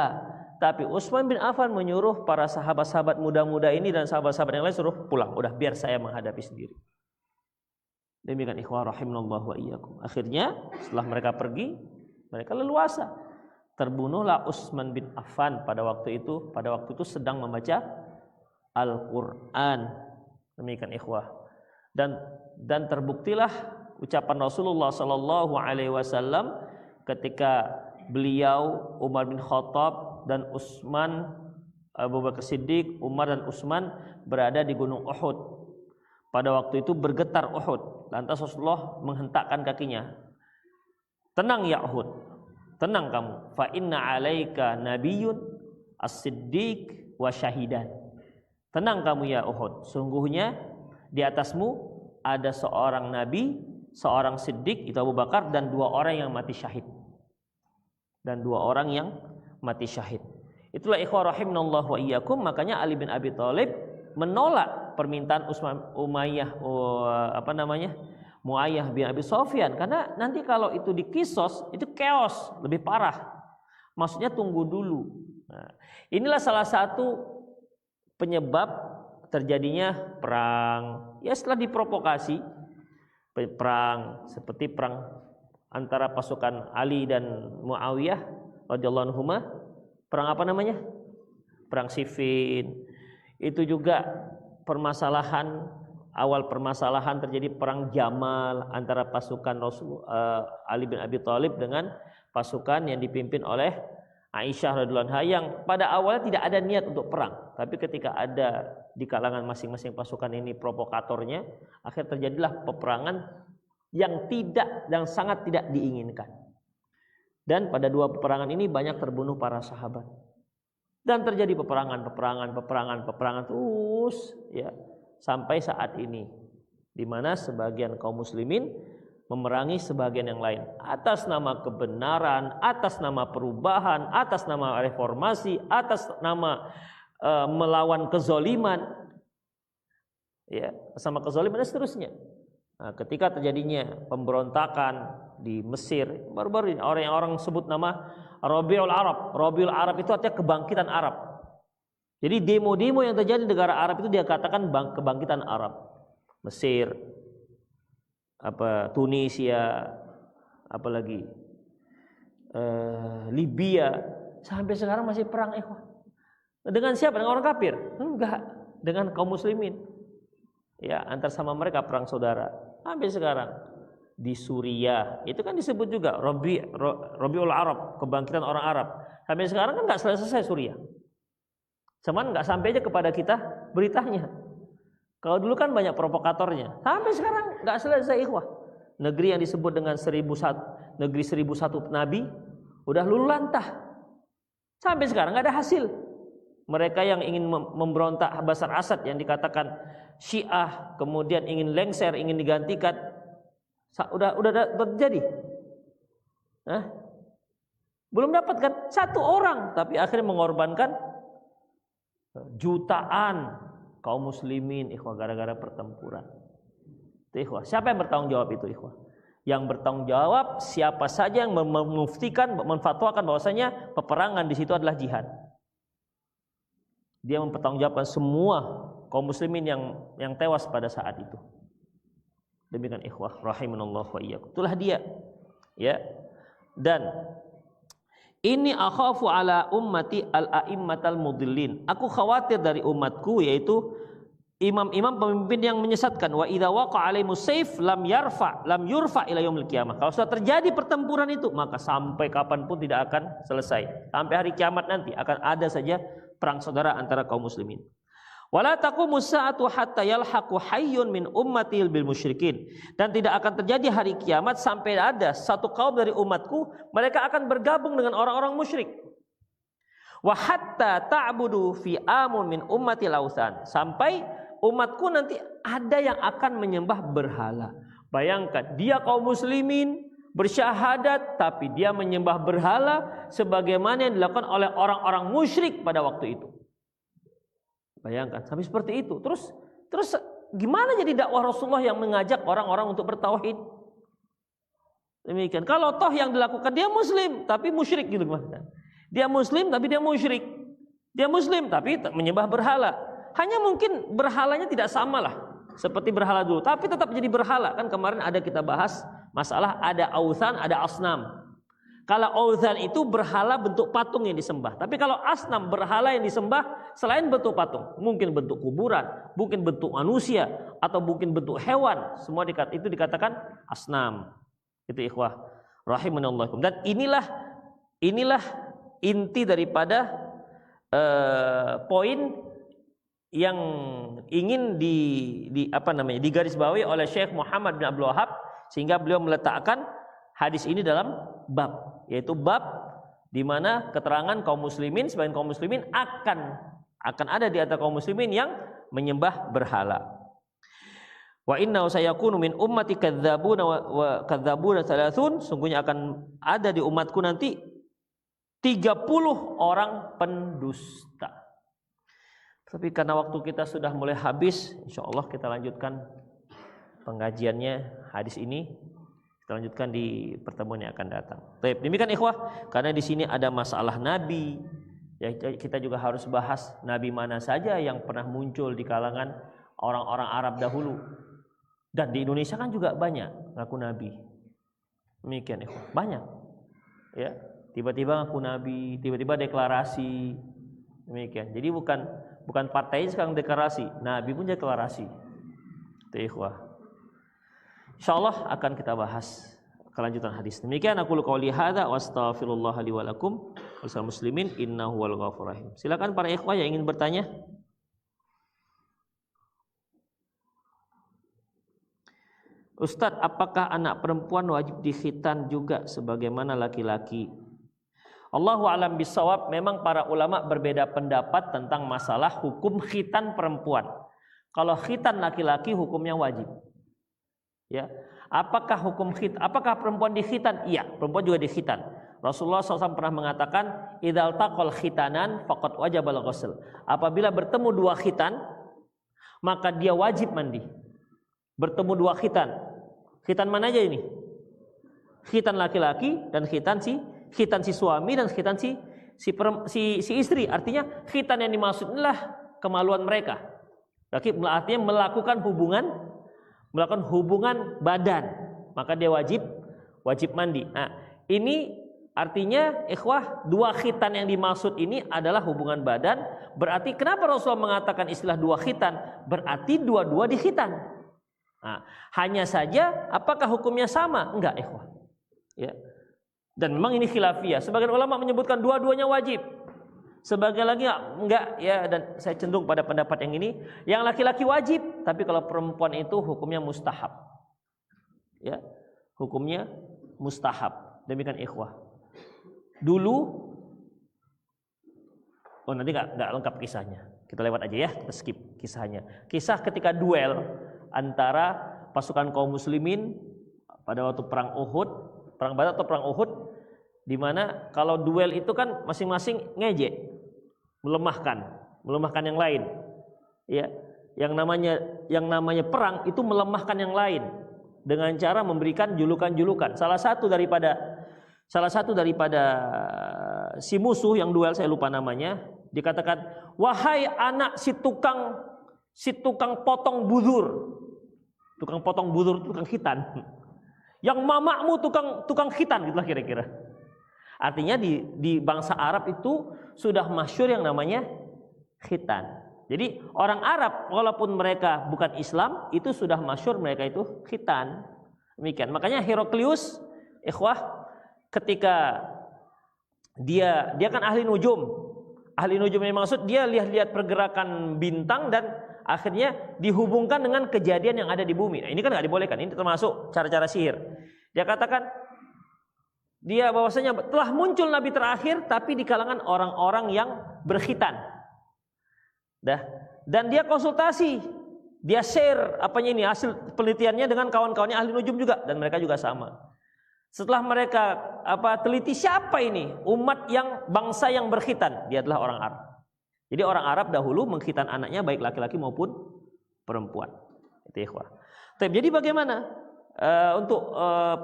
Tapi Utsman bin Affan menyuruh para sahabat-sahabat muda-muda ini dan sahabat-sahabat yang lain suruh pulang. Udah biar saya menghadapi sendiri. Demikian ikhwah rahimanallahu wa iyyakum. Akhirnya setelah mereka pergi, mereka leluasa. Terbunuhlah Utsman bin Affan pada waktu itu sedang membaca Al-Qur'an. Demikian ikhwah. Dan terbuktilah ucapan Rasulullah sallallahu alaihi wasallam ketika beliau, Umar bin Khattab dan Utsman, Abu Bakar Siddiq, Umar dan Utsman berada di Gunung Uhud. Pada waktu itu bergetar Uhud. Lantas Rasulullah menghentakkan kakinya. Tenang ya Uhud, tenang kamu. Fa inna 'alaika nabiyyun as-siddiq wa syahidan. Tenang kamu ya Uhud, sungguhnya di atasmu ada seorang nabi, seorang siddiq itu Abu Bakar, dan 2 orang yang mati syahid. Itulah ikhwah rahimanallahu wa iyyakum. Makanya Ali bin Abi Thalib menolak permintaan Muayyah bin Abi Sufyan, karena nanti kalau itu dikisos itu chaos, lebih parah. Maksudnya tunggu dulu. Nah, inilah salah satu penyebab terjadinya perang. Ya setelah diprovokasi perang seperti perang antara pasukan Ali dan Muawiyah radhiyallahu anhuma, perang apa namanya? Perang Siffin. Itu juga awal permasalahan terjadi perang Jamal antara pasukan Ali bin Abi Thalib dengan pasukan yang dipimpin oleh Aisyah radhiyallahu anha, yang pada awalnya tidak ada niat untuk perang, tapi ketika ada di kalangan masing-masing pasukan ini provokatornya, akhirnya terjadilah peperangan yang sangat tidak diinginkan. Dan pada 2 peperangan ini banyak terbunuh para sahabat. Dan terjadi peperangan terus ya sampai saat ini, di mana sebagian kaum muslimin memerangi sebagian yang lain atas nama kebenaran, atas nama perubahan, atas nama reformasi, atas nama melawan kezoliman, ya, sama kezoliman dan seterusnya. Nah, ketika terjadinya pemberontakan di Mesir, baru-baru ini orang sebut nama Rabiul Arab. Rabiul Arab itu artinya kebangkitan Arab. Jadi demo-demo yang terjadi di negara Arab itu dia katakan kebangkitan Arab. Mesir, Tunisia, apalagi Libya, sampai sekarang masih perang ikhwah. Dengan siapa? Dengan orang kafir? Enggak, dengan kaum muslimin. Ya, antar sama mereka perang saudara. Sampai sekarang di Suriah itu kan disebut juga Rabiul Arab, kebangkitan orang Arab. Sampai sekarang kan nggak selesai Suriah. Cuman nggak sampai aja kepada kita beritanya. Kalau dulu kan banyak provokatornya. Sampai sekarang nggak selesai ikhwah. Negeri yang disebut dengan 1001 nabi udah luluh lantah. Sampai sekarang nggak ada hasil. Mereka yang ingin memberontak Bashar Assad yang dikatakan Syiah, kemudian ingin lengser, ingin digantikan, udah terjadi. Belum dapat kan 1 orang, tapi akhirnya mengorbankan jutaan kaum muslimin ikhwah gara-gara pertempuran. Itu ikhwah. Siapa yang bertanggung jawab itu ikhwah? Yang bertanggung jawab siapa saja yang memuftikan, memfatwakan bahwasanya peperangan di situ adalah jihad. Dia mempertanggungjawabkan semua kaum muslimin yang tewas pada saat itu. Demikian ikhwah rahimanallahu wa iyyakum. Itulah dia. Ya. Dan ini akhafu ala ummati al-a'immatal mudillin. Aku khawatir dari umatku, yaitu imam-imam pemimpin yang menyesatkan. Wa idza waqa'a 'alaihimus sayf lam yurfa ila yaumil qiyamah. Kalau sudah terjadi pertempuran itu, maka sampai kapanpun tidak akan selesai. Sampai hari kiamat nanti akan ada saja perang saudara antara kaum muslimin. Wala taqumu sa'atu hatta yalhaqu hayyun min ummatil bil musyrikin. Dan tidak akan terjadi hari kiamat sampai ada satu kaum dari umatku mereka akan bergabung dengan orang-orang musyrik. Wa hatta ta'budu fi amun min ummati lausan, sampai umatku nanti ada yang akan menyembah berhala. Bayangkan, dia kaum muslimin bersyahadat tapi dia menyembah berhala sebagaimana yang dilakukan oleh orang-orang musyrik pada waktu itu. Bayangkan sampai seperti itu. Terus gimana jadi dakwah Rasulullah yang mengajak orang-orang untuk bertauhid? Demikian. Kalau toh yang dilakukan dia muslim tapi musyrik gitu gimana? Dia muslim tapi dia musyrik. Dia muslim tapi menyembah berhala. Hanya mungkin berhalanya tidak sama lah seperti berhala dulu, tapi tetap jadi berhala. Kan kemarin ada kita bahas masalah ada authan, ada asnam. Kalau authan itu berhala bentuk patung yang disembah. Tapi kalau asnam berhala yang disembah selain bentuk patung, mungkin bentuk kuburan, mungkin bentuk manusia, atau mungkin bentuk hewan. Semua itu dikatakan asnam. Itu ikhwah rahimanallahu. Dan inilah inti daripada poin yang ingin digarisbawahi oleh Syekh Muhammad bin Abdul Wahhab, sehingga beliau meletakkan hadis ini dalam bab, yaitu bab di mana keterangan kaum muslimin, sebagian kaum muslimin akan ada di antara kaum muslimin yang menyembah berhala. Wa inna sayakunu min ummati kadzabuna wa kadzabuna thalathun, sungguhnya akan ada di umatku nanti 30 orang pendusta. Tapi karena waktu kita sudah mulai habis, insyaallah kita lanjutkan pengajiannya hadis ini. Kita lanjutkan di pertemuan yang akan datang. Baik, demikian ikhwah, karena di sini ada masalah nabi. Ya, kita juga harus bahas nabi mana saja yang pernah muncul di kalangan orang-orang Arab dahulu. Dan di Indonesia kan juga banyak ngaku nabi. Demikian ikhwah, banyak. Ya, tiba-tiba ngaku nabi, tiba-tiba deklarasi. Demikian. Jadi bukan partai sekarang deklarasi, nabi pun deklarasi. Itu ikhwah. Insyaallah akan kita bahas kelanjutan hadis. Demikian aku qouli hadza wa astaghfirullah li wa lakum wal muslimin innahu wal ghafurur rahim. Silakan para ikhwah yang ingin bertanya. Ustadz, apakah anak perempuan wajib dikhitan juga sebagaimana laki-laki? Allahu a'lam bissawab. Memang para ulama berbeda pendapat tentang masalah hukum khitan perempuan. Kalau khitan laki-laki hukumnya wajib. Ya, apakah perempuan dikhitan? Iya, perempuan juga dikhitan. Rasulullah SAW pernah mengatakan, idzal taqal khitanan faqad wajabal ghusl. Apabila bertemu dua khitan, maka dia wajib mandi. Bertemu dua khitan. Khitan mana aja ini? Khitan laki-laki dan khitan si suami dan khitan si istri. Artinya khitan yang dimaksud adalah kemaluan mereka. Artinya melakukan hubungan badan, maka dia wajib mandi. Nah, ini artinya ikhwah, dua khitan yang dimaksud ini adalah hubungan badan. Berarti kenapa Rasulullah mengatakan istilah dua khitan? Berarti dua-dua dikhitan. Nah, hanya saja apakah hukumnya sama? Enggak ikhwah. Ya. Dan memang ini khilafiyah. Sebagian ulama menyebutkan dua-duanya wajib. Sebagian lagi enggak, ya, dan saya cenderung pada pendapat yang ini, yang laki-laki wajib, tapi kalau perempuan itu hukumnya mustahab. Ya, hukumnya mustahab. Demikian ikhwah. Dulu nanti enggak lengkap kisahnya. Kita lewat aja ya, kita skip kisahnya. Kisah ketika duel antara pasukan kaum muslimin pada waktu perang Uhud, perang Badar atau perang Uhud, di mana kalau duel itu kan masing-masing ngejek, melemahkan yang lain. Ya, yang namanya perang itu melemahkan yang lain dengan cara memberikan julukan-julukan. Salah satu daripada si musuh yang duel, saya lupa namanya, dikatakan, "Wahai anak si tukang potong budur." Tukang potong budur, tukang khitan. Yang mamakmu tukang khitan, gitulah kira-kira. Artinya di bangsa Arab itu sudah masyhur yang namanya khitan. Jadi orang Arab walaupun mereka bukan Islam itu sudah masyhur mereka itu khitan. Demikian. Makanya Heraklius, ikhwah, ketika dia kan ahli nujum. Ahli nujum yang maksud dia lihat-lihat pergerakan bintang dan akhirnya dihubungkan dengan kejadian yang ada di bumi. Nah, ini kan nggak dibolehkan. Ini termasuk cara-cara sihir. Dia katakan, Dia bahwasanya telah muncul nabi terakhir tapi di kalangan orang-orang yang berkhitan. Dan dia konsultasi, dia share apanya ini hasil penelitiannya dengan kawan-kawannya ahli nujum juga, dan mereka juga sama. Setelah mereka teliti siapa ini umat yang bangsa yang berkhitan, dia adalah orang Arab. Jadi orang Arab dahulu mengkhitan anaknya baik laki-laki maupun perempuan. Itu ikhwah. Jadi bagaimana untuk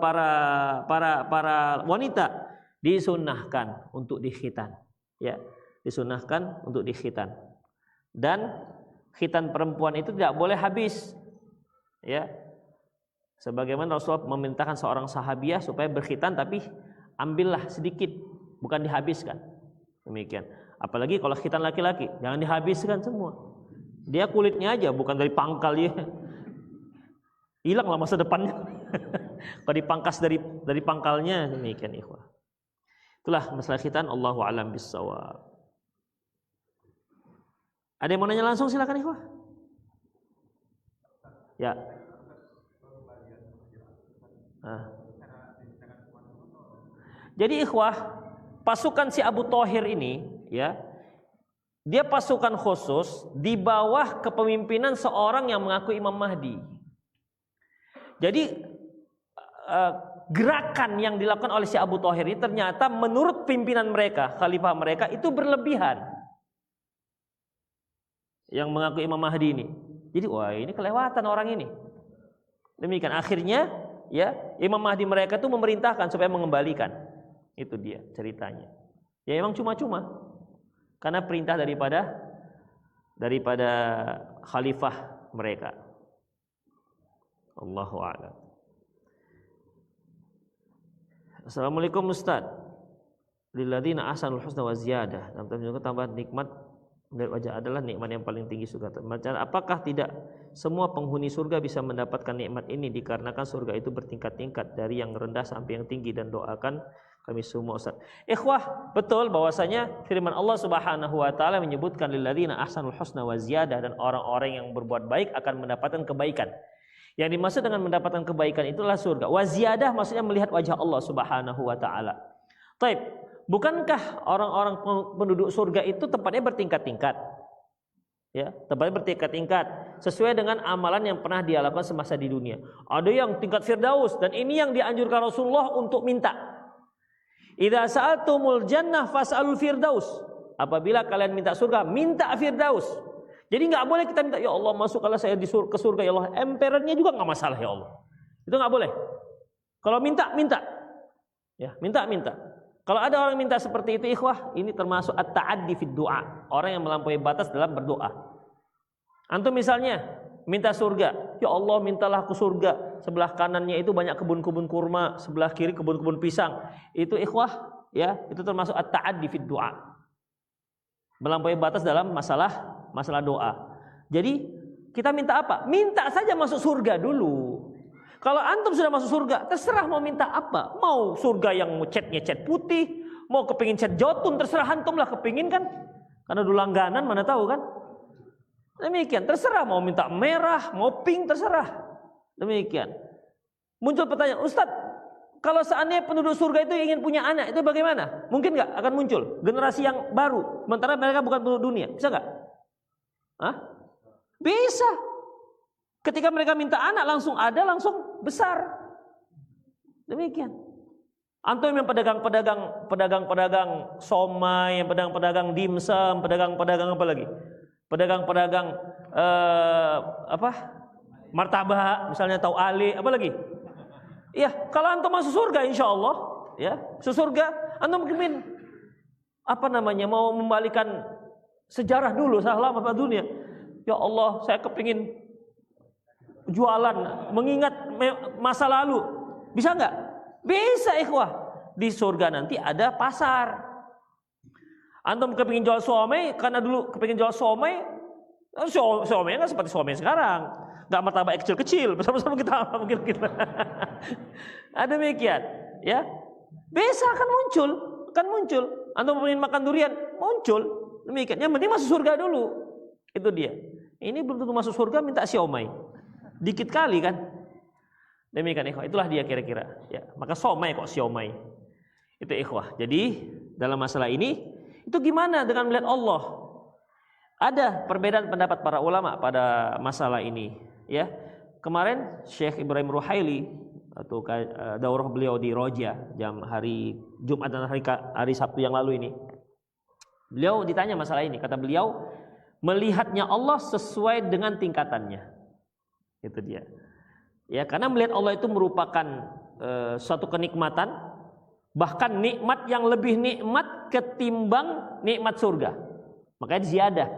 para wanita disunnahkan untuk dikhitan, ya, disunnahkan untuk dikhitan. Dan khitan perempuan itu tidak boleh habis, ya. Sebagaimana Rasulullah memerintahkan seorang sahabiah supaya berkhitan, tapi ambillah sedikit, bukan dihabiskan. Demikian. Apalagi kalau khitan laki-laki, jangan dihabiskan semua. Dia kulitnya aja, bukan dari pangkal ya. Hilanglah masa depannya. Kalau dipangkas dari pangkalnya, demikian ikhwah. Itulah masalah khitan, Allahu a'lam bissawab. Ada yang mau nanya langsung, silakan ikhwah. Ya. Jadi ikhwah, pasukan si Abu Thahir ini, ya, dia pasukan khusus di bawah kepemimpinan seorang yang mengaku Imam Mahdi. Jadi gerakan yang dilakukan oleh si Abu Thahir ini ternyata menurut pimpinan mereka, khalifah mereka itu berlebihan. Yang mengaku Imam Mahdi ini. Jadi wah, ini kelewatan orang ini. Demikian akhirnya, ya, Imam Mahdi mereka itu memerintahkan supaya mengembalikan. Itu dia ceritanya. Ya emang cuma-cuma. Karena perintah daripada khalifah mereka. Allahu a'lam. Assalamualaikum Ustaz. Lilladzina ahsanul husna wa ziyadah. Dalam terjemahan tambahan nikmat dari wajah adalah nikmat yang paling tinggi surga. Apakah tidak semua penghuni surga bisa mendapatkan nikmat ini dikarenakan surga itu bertingkat-tingkat dari yang rendah sampai yang tinggi, dan doakan kami semua Ustaz. Ikhwah, betul bahwasanya firman Allah Subhanahu wa taala menyebutkan lilladzina ahsanul husna wa ziyadah, dan orang-orang yang berbuat baik akan mendapatkan kebaikan. Yang dimaksud dengan mendapatkan kebaikan itulah surga. Wa ziyadah maksudnya melihat wajah Allah Subhanahu wa taala. Taib. Bukankah orang-orang penduduk surga itu tempatnya bertingkat-tingkat? Ya, tempatnya bertingkat-tingkat sesuai dengan amalan yang pernah dia lakukan semasa di dunia. Ada yang tingkat Firdaus, dan ini yang dianjurkan Rasulullah untuk minta. Idza sa'altumul jannah fas'alul firdaus. Apabila kalian minta surga, minta Firdaus. Jadi enggak boleh kita minta, ya Allah masukkanlah saya ke surga ya Allah. Emperornya juga enggak masalah ya Allah. Itu enggak boleh. Kalau minta. Ya, minta. Kalau ada orang minta seperti itu ikhwah, ini termasuk at-ta'addi fid du'a, orang yang melampaui batas dalam berdoa. Antum misalnya minta surga, ya Allah mintalah aku surga, sebelah kanannya itu banyak kebun-kebun kurma, sebelah kiri kebun-kebun pisang. Itu ikhwah, ya, itu termasuk at-ta'addi fid du'a. Melampaui batas dalam masalah doa. Jadi kita minta apa? Minta saja masuk surga dulu. Kalau antum sudah masuk surga, terserah mau minta apa. Mau surga yang catnya cat putih, mau kepingin cat jotun, terserah antum lah, kepingin kan. Karena dulu langganan, mana tahu kan. Demikian, terserah mau minta merah, mau pink, terserah. Demikian. Muncul pertanyaan, Ustaz, kalau seandainya penduduk surga itu ingin punya anak, itu bagaimana? Mungkin nggak akan muncul generasi yang baru, sementara mereka bukan penduduk dunia, bisa nggak? Bisa. Ketika mereka minta anak langsung ada, langsung besar. Demikian. Antum yang pedagang-pedagang somai, yang pedagang-pedagang dimsum, pedagang-pedagang apa lagi? Pedagang-pedagang martabak, misalnya tahu ali, apa lagi? Iya, kalau antum masuk surga insya Allah, ya, masuk surga, antum mungkin mau membalikan sejarah dulu selama dunia. Ya Allah, saya kepingin jualan mengingat masa lalu. Bisa enggak? Bisa ikhwah. Di surga nanti ada pasar. Antum kepingin jual somai, karena dulu kepingin jual somai enggak seperti somai sekarang. Enggak martabak kecil-kecil, besar-besar kita. Ada demikian, ya. Bisa akan muncul. Antum kepingin makan durian, muncul. Demikian. Yang penting masuk surga dulu. Itu dia. Ini belum tentu masuk surga minta siomay. Dikit kali kan. Demikian ikhwah, itulah dia kira-kira, ya. Maka somai kok siomay. Itu ikhwah. Jadi dalam masalah ini itu gimana dengan melihat Allah? Ada perbedaan pendapat para ulama pada masalah ini, ya. Kemarin Syekh Ibrahim Ruhaili atau daurah beliau di Roja jam hari Jumat dan hari Sabtu yang lalu ini. Beliau ditanya masalah ini, kata beliau, melihatnya Allah sesuai dengan tingkatannya. Itu dia. Ya, karena melihat Allah itu merupakan suatu kenikmatan, bahkan nikmat yang lebih nikmat ketimbang nikmat surga. Makanya ziyadah.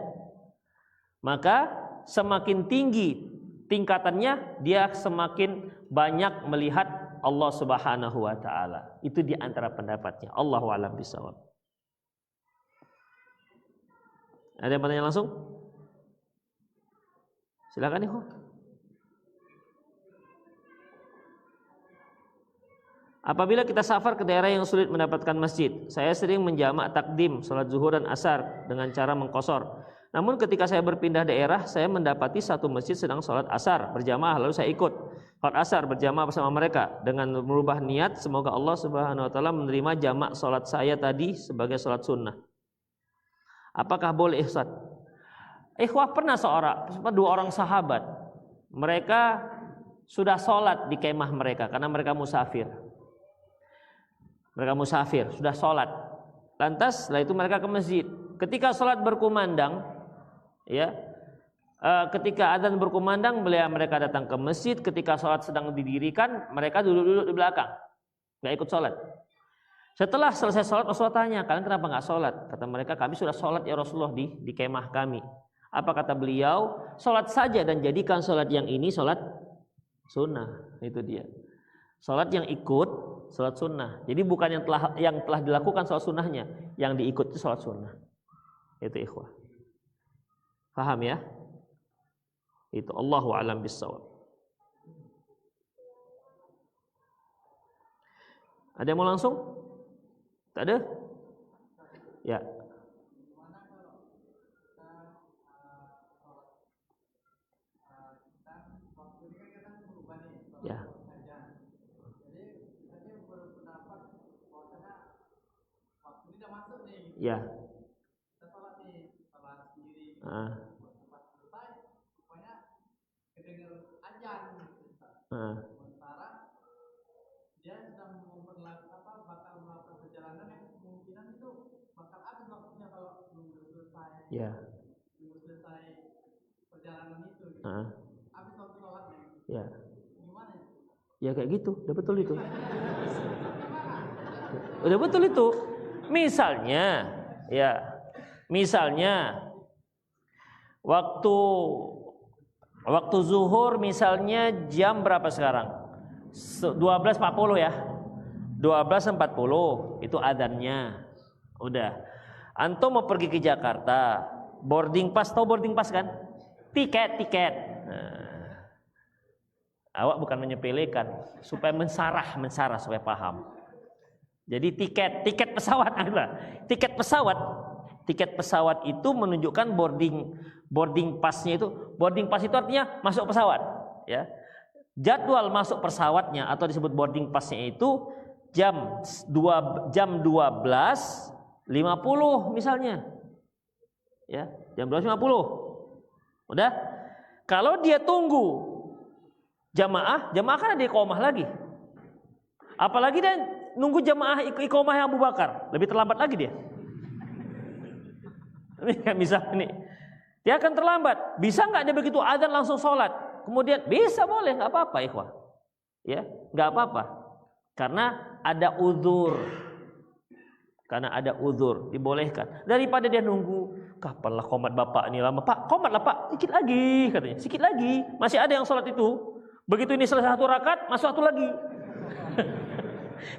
Maka semakin tinggi tingkatannya, dia semakin banyak melihat Allah Subhanahu wa taala. Itu di antara pendapatnya. Allahu a'lam bishawab. Ada yang bertanya langsung? Silakan ikhwan. Apabila kita safar ke daerah yang sulit mendapatkan masjid, saya sering menjamak takdim salat zuhur dan asar dengan cara mengqashar. Namun ketika saya berpindah daerah, saya mendapati satu masjid sedang sholat asar berjamaah, lalu saya ikut sholat asar berjamaah bersama mereka dengan merubah niat semoga Allah Subhanahu wa taala menerima jamak sholat saya tadi sebagai sholat sunnah. Apakah boleh Ustaz? Ikhwah, pernah dua orang sahabat, mereka sudah sholat di kemah mereka karena mereka musafir. Mereka musafir, sudah sholat. Lantas setelah itu mereka ke masjid. Ketika sholat berkumandang, ya, ketika adzan berkumandang, mereka datang ke masjid. Ketika sholat sedang didirikan, mereka duduk di belakang, nggak ikut sholat. Setelah selesai sholat, Rasulullah tanya, kalian kenapa nggak sholat? Kata mereka, kami sudah sholat ya Rasulullah di kemah kami. Apa kata beliau? Sholat saja dan jadikan sholat yang ini sholat sunnah. Itu dia. Sholat yang ikut sholat sunnah. Jadi bukan yang telah dilakukan sholat sunnahnya, yang diikut itu sholat sunnah. Itu ikhwah. Paham ya? Itu Allahu a'lam bishawab. Ada yang mau langsung? Tak ada? Ya. Ya. Ya. Dia sedang bakal melakukan perjalanan yang kemungkinan itu bakal habis waktunya kalau belum selesai. Ya. Belum selesai perjalanan itu. Gitu. Habis waktu sholatnya. Ya. Gimana? Ya kayak gitu, udah betul itu. Udah betul itu. Misalnya waktu zuhur misalnya jam berapa sekarang? 12.40 ya. 12.40 itu adzannya. Udah. Antum mau pergi ke Jakarta, boarding pass, tahu boarding pass kan? Tiket. Nah, awak bukan menyepelekan, supaya mensarah supaya paham. Jadi tiket pesawat adalah tiket pesawat itu menunjukkan boarding passnya itu. Boarding pass itu artinya masuk pesawat, ya. Jadwal masuk pesawatnya atau disebut boarding passnya itu jam 12.50 misalnya. Ya, jam 12.50. Udah? Kalau dia tunggu jamaah kan ada iqamah lagi. Apalagi dia nunggu jamaah iqamah yang Abu Bakar, lebih terlambat lagi dia. Ini kan bisa nih. Dia akan terlambat. Bisa nggak dia begitu adzan langsung sholat? Kemudian bisa, boleh, nggak apa-apa ikhwah. Ya, nggak apa-apa. Karena ada uzur. Dibolehkan. Daripada dia nunggu, kapan lah qomat bapak ini lama. Pak, qomat lah pak, sedikit lagi katanya. Sedikit lagi. Masih ada yang sholat itu. Begitu ini selesai satu rakaat, masuk satu lagi.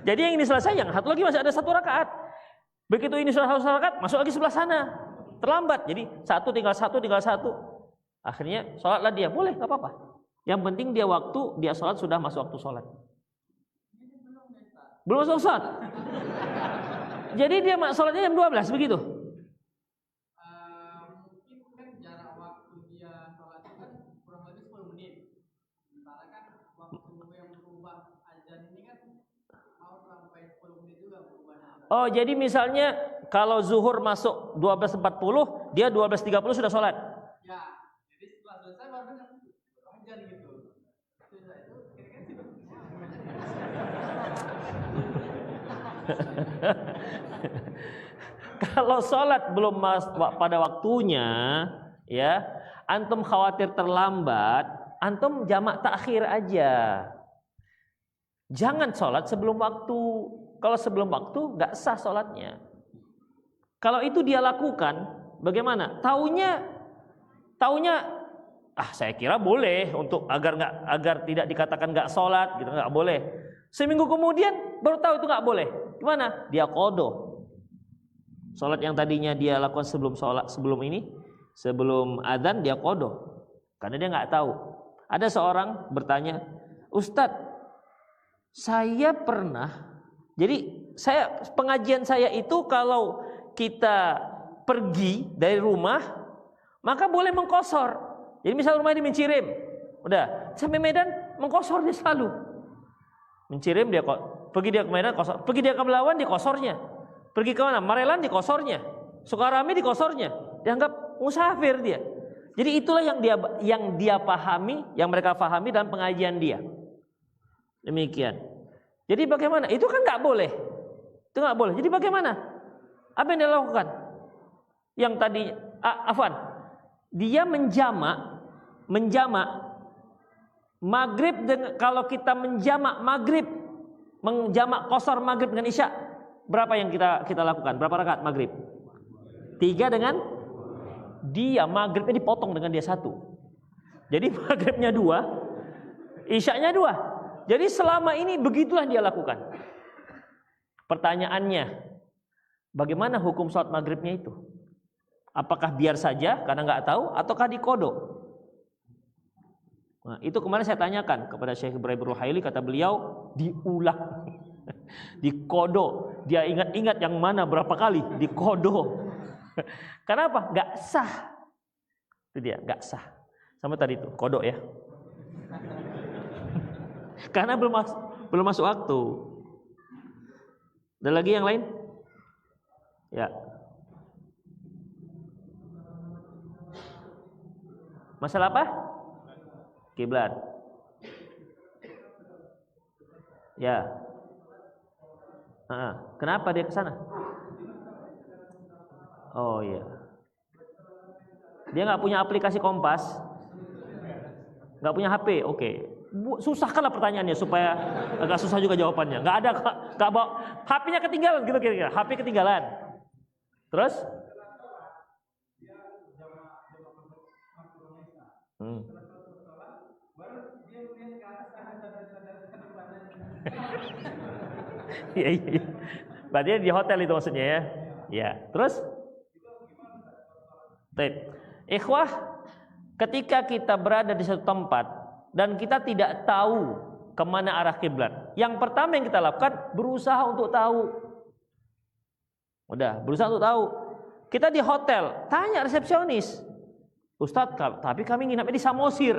Jadi yang ini selesai, yang satu lagi masih ada satu rakaat. Begitu ini selesai satu rakaat, masuk lagi sebelah sana. Terlambat. Jadi tinggal satu. Akhirnya sholatlah dia, boleh, nggak apa-apa. Yang penting dia sholat sudah masuk waktu sholat. Belum masuk sholat. Jadi dia sholatnya jam 12 begitu. Mungkin kan jarak waktu dia sholat itu kan kurang lebih 10 menit. Sementara kan waktu yang berubah azan ini kan mau sampai sampai 10 menit juga perubahan. Oh, jadi misalnya kalau zuhur masuk 12.40, dia 12.30 sudah sholat. Ya, jadi setelah selesai baru wajar gitu. Itu kira-kira sih. Kalau sholat belum pada waktunya, ya, antum khawatir terlambat, antum jamak takhir aja. Jangan sholat sebelum waktu. Kalau sebelum waktu nggak sah sholatnya. Kalau itu dia lakukan, bagaimana? Taunya, saya kira boleh untuk agar tidak dikatakan nggak sholat, gitu, nggak boleh. Seminggu kemudian baru tahu itu nggak boleh. Gimana? Dia qadha. Sholat yang tadinya dia lakukan sebelum adzan dia qadha, karena dia nggak tahu. Ada seorang bertanya, Ustadz, saya pernah. Jadi pengajian saya itu kalau kita pergi dari rumah maka boleh mengkosor. Jadi misal rumah di Mencirim, udah sampai Medan mengkosor dia selalu. Mencirim dia pergi dia ke Medan kosor, pergi dia ke Belawan di kosornya, pergi ke mana? Marelan di kosornya, Sukarami di kosornya, dianggap musafir dia. Jadi itulah yang dia pahami, yang mereka pahami dalam pengajian dia. Demikian. Jadi bagaimana? Itu kan nggak boleh. Itu nggak boleh. Jadi bagaimana? Apa yang dia lakukan? Yang tadi, dia menjamak maghrib kalau kita menjamak qasar maghrib dengan isya, berapa yang kita lakukan? Berapa rakaat maghrib? 3 dengan dia maghribnya dipotong dengan dia 1. Jadi maghribnya 2, isyanya 2. Jadi selama ini begitulah dia lakukan. Pertanyaannya, bagaimana hukum sholat maghribnya itu? Apakah biar saja karena nggak tahu, ataukah diqadha? Nah, itu kemarin saya tanyakan kepada Syekh Ibrahim Ruhaili, kata beliau diulang, diqadha. Dia ingat-ingat yang mana berapa kali diqadha. Kenapa? Nggak sah. Itu dia, nggak sah. Sama tadi itu qadha ya. Karena belum masuk waktu. Ada lagi yang lain? Ya. Masalah apa? Kiblat. Ya. Kenapa dia ke sana? Oh iya. Dia nggak punya aplikasi Kompas, nggak punya HP. Oke. Susahkanlah pertanyaannya supaya agak susah juga jawabannya. Nggak bawa HP-nya ketinggalan gitu kira-kira. HP ketinggalan. Terus? Iya. Berarti di hotel itu maksudnya ya. Ya. Terus? Baik. Ikhwah, ketika kita berada di satu tempat dan kita tidak tahu kemana arah kiblat, yang pertama yang kita lakukan berusaha untuk tahu. Berusaha untuk tahu. Kita di hotel, tanya resepsionis, Ustadz, tapi kami nginapnya di Samosir.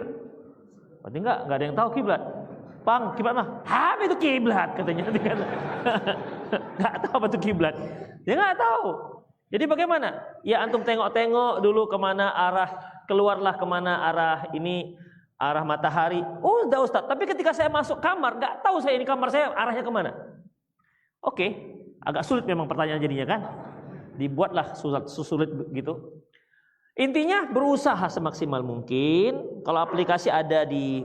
Berarti nggak ada yang tahu kiblat. Bang, kiblat mah? Itu kiblat katanya. Nggak tahu apa itu kiblat. Dia nggak tahu. Jadi bagaimana? Ya antum tengok-tengok dulu kemana arah, keluarlah kemana arah ini. Arah matahari. Udah Ustaz, tapi ketika saya masuk kamar, nggak tahu saya ini kamar saya arahnya kemana. Oke, agak sulit memang pertanyaan jadinya kan. Dibuatlah sulit gitu. Intinya berusaha semaksimal mungkin. Kalau aplikasi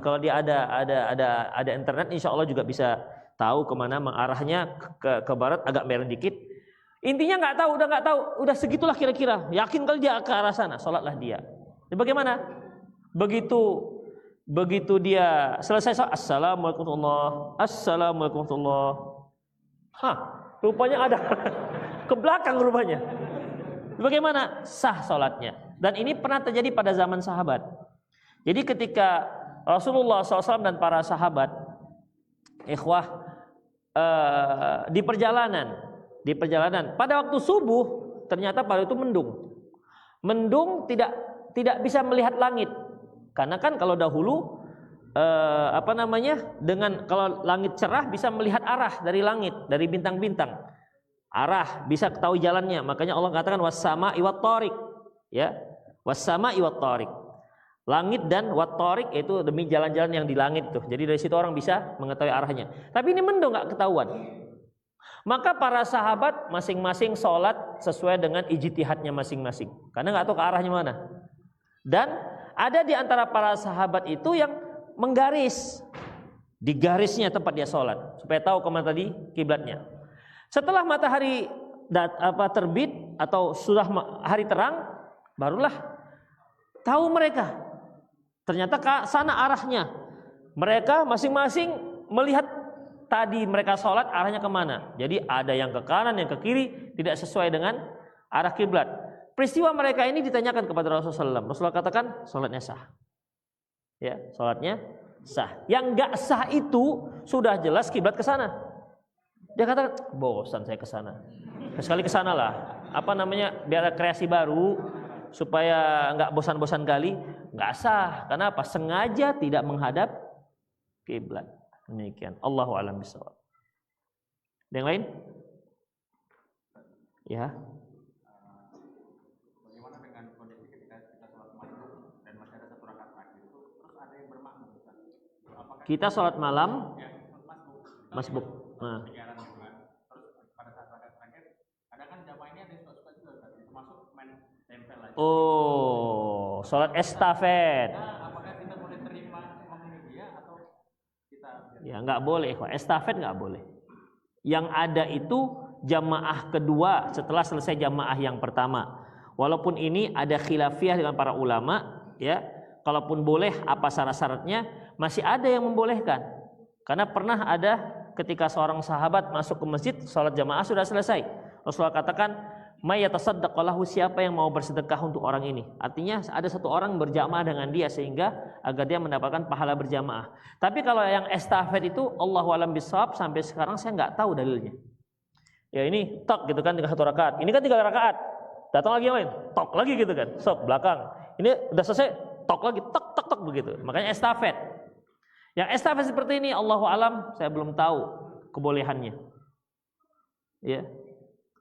kalau dia ada internet, insya Allah juga bisa tahu kemana arahnya ke barat, agak merah dikit. Intinya udah nggak tahu, udah segitulah kira-kira. Yakin kali dia ke arah sana, sholatlah dia. Jadi bagaimana? Begitu dia selesai sholat, Assalamualaikum warahmatullahi. Rupanya ada ke belakang rupanya. Bagaimana? Sah sholatnya. Dan ini pernah terjadi pada zaman sahabat. Jadi ketika Rasulullah SAW dan para sahabat, ikhwah, di perjalanan, pada waktu subuh ternyata pada itu mendung tidak bisa melihat langit. Karena kan kalau dahulu dengan kalau langit cerah bisa melihat arah dari langit, dari bintang-bintang. Arah bisa ketahui jalannya. Makanya Allah katakan was-sama'i wat-thariq. Ya. Was-sama'i wat-thariq. Langit dan wat-thariq itu demi jalan-jalan yang di langit tuh. Jadi dari situ orang bisa mengetahui arahnya. Tapi ini mendung enggak ketahuan. Maka para sahabat masing-masing sholat sesuai dengan ijtihadnya masing-masing. Karena enggak tahu ke arahnya mana. Dan ada di antara para sahabat itu yang menggaris di garisnya tempat dia sholat supaya tahu kemana tadi kiblatnya. Setelah matahari terbit atau sudah hari terang, barulah tahu mereka ternyata ke sana arahnya. Mereka masing-masing melihat tadi mereka sholat arahnya kemana. Jadi ada yang ke kanan, yang ke kiri, tidak sesuai dengan arah kiblat. Peristiwa mereka ini ditanyakan kepada Rasulullah SAW. Rasulullah katakan sholatnya sah. Ya, sholatnya sah. Yang enggak sah itu sudah jelas kiblat ke sana. Dia kata, bosan saya ke sana. Sekali ke sana lah. Biar ada kreasi baru supaya enggak bosan-bosan kali. Enggak sah. Karena apa? Sengaja tidak menghadap kiblat. Demikian. Allahu a'lam bishawab. Yang lain? Ya. Kita sholat malam masbuk. Nah. Oh, sholat estafet. Apakah kita boleh terima memilih dia atau kita? Ya nggak boleh, estafet nggak boleh. Yang ada itu jamaah kedua setelah selesai jamaah yang pertama. Walaupun ini ada khilafiyah dengan para ulama, ya. Kalaupun boleh, apa syarat-syaratnya? Masih ada yang membolehkan. Karena pernah ada ketika seorang sahabat masuk ke masjid, sholat jamaah sudah selesai. Rasulullah katakan, "May yatasaddaq lahu," siapa yang mau bersedekah untuk orang ini. Artinya ada satu orang berjamaah dengan dia sehingga agar dia mendapatkan pahala berjamaah. Tapi kalau yang estafet itu Allahu a'lam bishawab, sampai sekarang saya nggak tahu dalilnya. Ya ini tok gitu kan 1 rakaat. Ini kan 3 rakaat. Datang lagi yang lain, tok lagi gitu kan. Sok belakang. Ini udah selesai, tok lagi, tok begitu. Makanya estafet. Yang estafet seperti ini Allahu a'lam, saya belum tahu kebolehannya. Ya.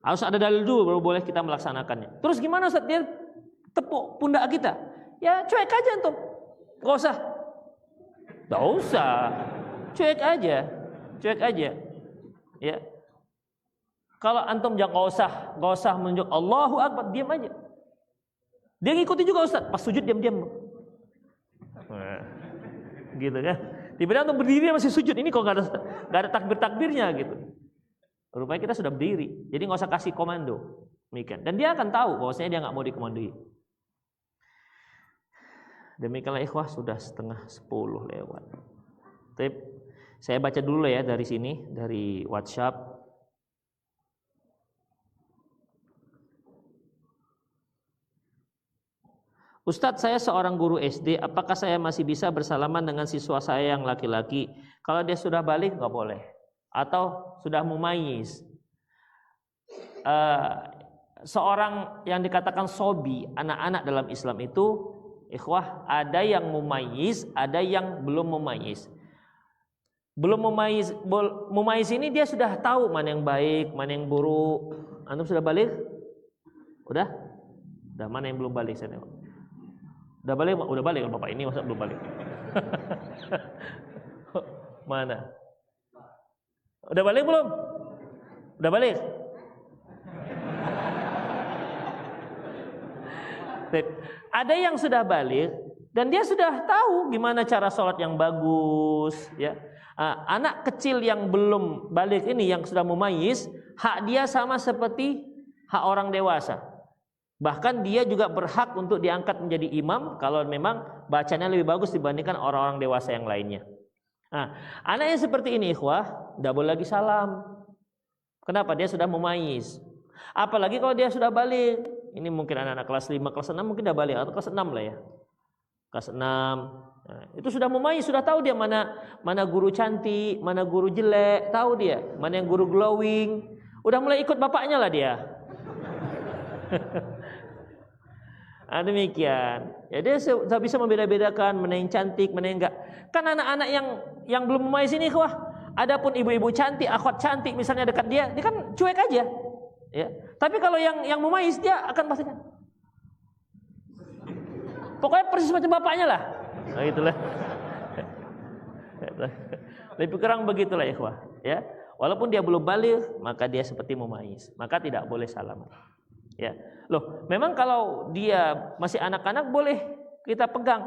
Harus ada dalil dulu baru boleh kita melaksanakannya. Terus gimana Ustaz? Dia tepuk pundak kita. Ya cuek aja antum. Enggak usah. Enggak usah. Cuek aja. Cuek aja. Ya. Kalau antum jangan enggak usah menunjuk Allahu Akbar, diam aja. Dia ngikuti juga Ustaz, pas sujud diam-diam. Nah, gitu kan. Tiba-tiba antum berdiri masih sujud. Ini kok enggak ada takbir-takbirnya gitu. Rupanya kita sudah berdiri, jadi nggak usah kasih komando, demikian. Dan dia akan tahu bahwasanya dia nggak mau dikomandoi. Demikianlah ikhwah, sudah 9:30 lewat. Tip, saya baca dulu ya dari sini, dari WhatsApp. Ustadz, saya seorang guru SD, apakah saya masih bisa bersalaman dengan siswa saya yang laki-laki? Kalau dia sudah balik nggak boleh. Atau sudah mumayyiz. Seorang yang dikatakan sobi, anak-anak dalam Islam itu, ikhwah, ada yang mumayyiz, ada yang belum mumayyiz. Belum mumayyiz ini dia sudah tahu mana yang baik, mana yang buruk. Antum sudah balik? Udah? Udah, mana yang belum balik? Saya tengok. Udah balik? Udah balik Bapak ini, masa belum balik? Mana? Udah balik belum? Udah balik? Ada yang sudah balik dan dia sudah tahu gimana cara sholat yang bagus, ya. Anak kecil yang belum balik ini yang sudah mumayyiz, hak dia sama seperti hak orang dewasa. Bahkan dia juga berhak untuk diangkat menjadi imam kalau memang bacanya lebih bagus dibandingkan orang-orang dewasa yang lainnya. Nah, anak yang seperti ini ikhwah, tidak boleh lagi salam. Kenapa? Dia sudah mumayyiz. Apalagi kalau dia sudah balik. Ini mungkin anak-anak kelas 5, kelas 6 mungkin sudah balik, atau kelas 6 lah ya. Kelas 6. Nah, itu sudah mumayyiz, sudah tahu dia mana guru cantik, mana guru jelek, tahu dia. Mana yang guru glowing. Udah mulai ikut bapaknya lah dia. Demikian. Ya dia bisa membeda-bedakan mana yang cantik, mana yang enggak. Kan anak-anak yang belum memayis ini adapun ibu-ibu cantik, akhwat cantik misalnya dekat dia kan cuek aja. Ya. Tapi kalau yang memayis dia akan pastikan. Pokoknya persis macam bapaknya lah. Nah, itulah. Lebih kurang begitulah ikhwah, ya. Walaupun dia belum balik, maka dia seperti memayis, maka tidak boleh salaman. Ya. Loh, memang kalau dia masih anak-anak boleh kita pegang.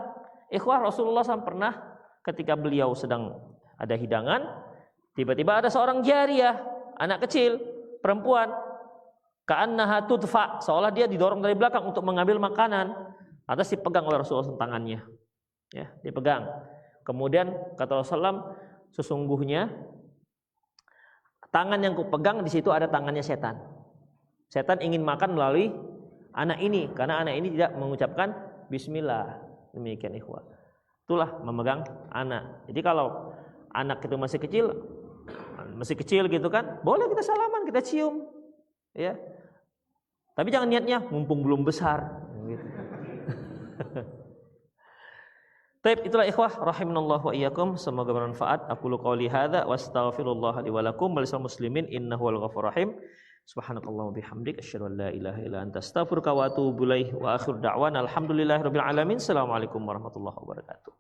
Ikhwah, Rasulullah SAW pernah ketika beliau sedang ada hidangan, tiba-tiba ada seorang jariyah, anak kecil, perempuan, ka'annaha tudfa, seolah dia didorong dari belakang untuk mengambil makanan. Atas dipegang oleh Rasulullah tangannya, ya, dipegang. Kemudian kata Rasulullah, sesungguhnya tangan yang kupegang di situ ada tangannya setan. Setan ingin makan melalui anak ini, karena anak ini tidak mengucapkan Bismillah. Demikian ikhwah. Itulah memegang anak. Jadi kalau anak itu masih kecil gitu kan, boleh kita salaman, kita cium, ya. Tapi jangan niatnya mumpung belum besar. Gitu. Baik, itulah ikhwah rahimanallahu wa iyyakum, semoga bermanfaat. Aqulu qouli hadza wa astaghfirullah li wa lakum wa lisal muslimin innahu wal ghafurur rahim. Subhanakallahumma bihamdik asyhadu an la ilaha illa anta astaghfiruka wa atubu ilaik wa akhiru da'wana alhamdulillahirabbil alamin. Assalamualaikum warahmatullahi wabarakatuh.